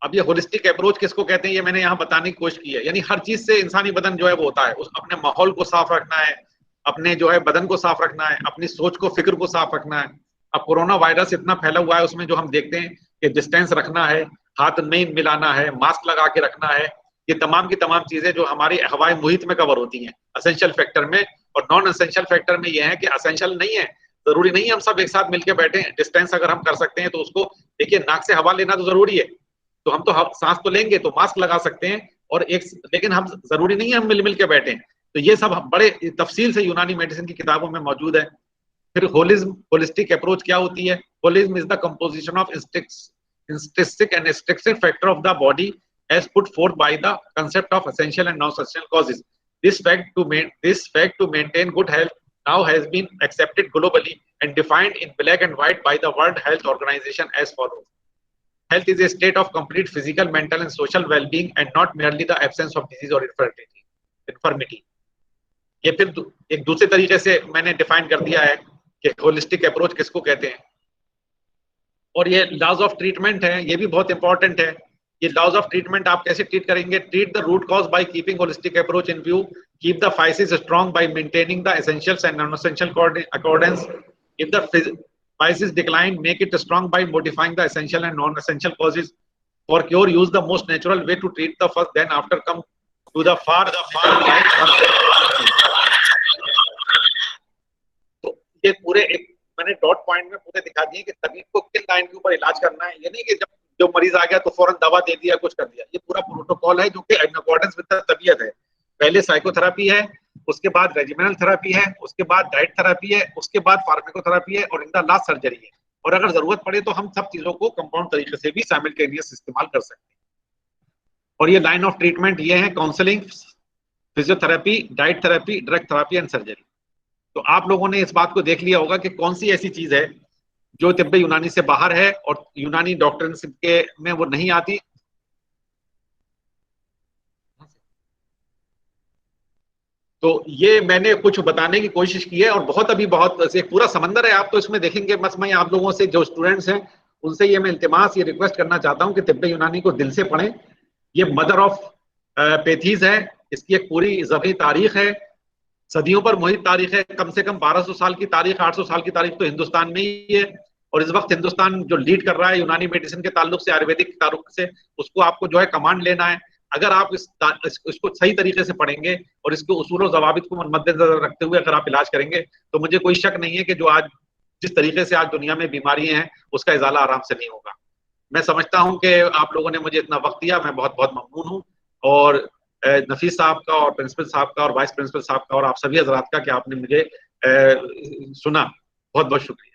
अब ये होलिस्टिक अप्रोच किसको कहते हैं ये मैंने यहाँ बताने की कोशिश की है। यानी हर चीज से इंसानी बदन जो है वो होता है, उस अपने माहौल को साफ रखना है, अपने जो है बदन को साफ रखना है, अपनी सोच को, फिक्र को साफ रखना है। अब कोरोना वायरस इतना फैला हुआ है, उसमें जो हम देखते हैं कि डिस्टेंस रखना है, हाथ नहीं मिलाना है, मास्क लगा के रखना है, ये तमाम की तमाम चीजें जो हमारी हवाई मुहित में कवर होती हैं एसेंशियल फैक्टर में। और नॉन एसेंशियल फैक्टर में ये है कि एसेंशियल नहीं है, जरूरी नहीं है हम सब एक साथ मिलकर बैठे। डिस्टेंस अगर हम कर सकते हैं तो उसको देखिए, नाक से हवा लेना तो जरूरी है, तो हम तो सांस तो लेंगे तो मास्क लगा सकते हैं, और एक लेकिन हम जरूरी नहीं है हम मिल के बैठे। तो ये सब बड़े तफसील से यूनानी मेडिसिन की किताबों में मौजूद है। फिर होलिज्म, होलिस्टिक अप्रोच क्या होती है? Holism is the composition of intrinsic and extrinsic factor of the body as put forth by the concept of essential and non-essential causes. This fact to maintain good health now has been accepted globally and defined in black and white by the World Health Organization as follows. Health is a state of complete physical, mental and social well-being and not merely the absence of disease or infirmity. ये फिर एक दूसरे तरीके से मैंने डिफाइन कर दिया है कि होलिस्टिक अप्रोच किसको कहते हैं। और ये लॉज ऑफ ट्रीटमेंट है, ये भी बहुत इंपॉर्टेंट है। ये लॉज ऑफ ट्रीटमेंट आप कैसे ट्रीट करेंगे? Treat the root cause by keeping holistic approach in view, keep the physis strong by maintaining the essentials and non essential accordance, if the physis decline make it strong by modifying the essential and non essential causes. For cure use the most natural way to treat the first, then after come to the far तो ये पूरे एक मैंने डॉट पॉइंट में पूरे दिखा दिए कि तबीब को किन लाइन के ऊपर इलाज करना है। ये नहीं कि जब जो मरीज आ गया तो फौरन दवा दे दिया, कुछ कर दिया। ये पूरा प्रोटोकॉल है जो कि इन अकॉर्डेंस विद द तबीयत है। पहले साइकोथेरेपी है, उसके बाद रेजिमेनल थेरेपी है, उसके बाद डाइट थेरेपी है, उसके बाद फार्माकोथेरेपी है और इन द लास्ट सर्जरी है। और अगर जरूरत पड़े तो हम सब चीजों को कंपाउंड तरीके से भी साइमल्टेनियस इस्तेमाल कर सकते हैं। और ये लाइन ऑफ ट्रीटमेंट ये है: counselling, physiotherapy, diet therapy, drug therapy and surgery. तो आप लोगों ने इस बात को देख लिया होगा कि कौन सी ऐसी चीज है जो तिब्बे यूनानी से बाहर है और यूनानी डॉक्टरशिप के में वो नहीं आती। तो ये मैंने कुछ बताने की कोशिश की है, और बहुत अभी बहुत एक पूरा समंदर है, आप तो इसमें देखेंगे। बस मैं आप लोगों से, जो स्टूडेंट्स हैं, उनसे ये मैं इल्तिमास, ये रिक्वेस्ट करना चाहता हूँ कि तिब्बे यूनानी को दिल से पढ़ें। ये मदर ऑफ पैथीज है, इसकी एक पूरी ज़बी तारीख है, सदियों पर मुहित तारीख है, कम से कम 1200 साल की तारीख, 800 साल की तारीख तो हिंदुस्तान में ही है। और इस वक्त हिंदुस्तान जो लीड कर रहा है यूनानी मेडिसिन के ताल्लुक से, आयुर्वेदिक के ताल्लुक से, उसको आपको जो है कमांड लेना है। अगर आप इसको सही तरीके से पढ़ेंगे और इसके उसूल और ज़वाबित को मद्देनजर रखते हुए अगर आप इलाज करेंगे, तो मुझे कोई शक नहीं है कि जो आज जिस तरीके से आज दुनिया में बीमारियां हैं, उसका इजाला आराम से नहीं होगा। मैं समझता हूं कि आप लोगों ने मुझे इतना वक्त दिया, मैं बहुत बहुत ममनून हूं, और नफीस साहब का और प्रिंसिपल साहब का और वाइस प्रिंसिपल साहब का और आप सभी हजरात का कि आपने मुझे सुना। बहुत बहुत शुक्रिया।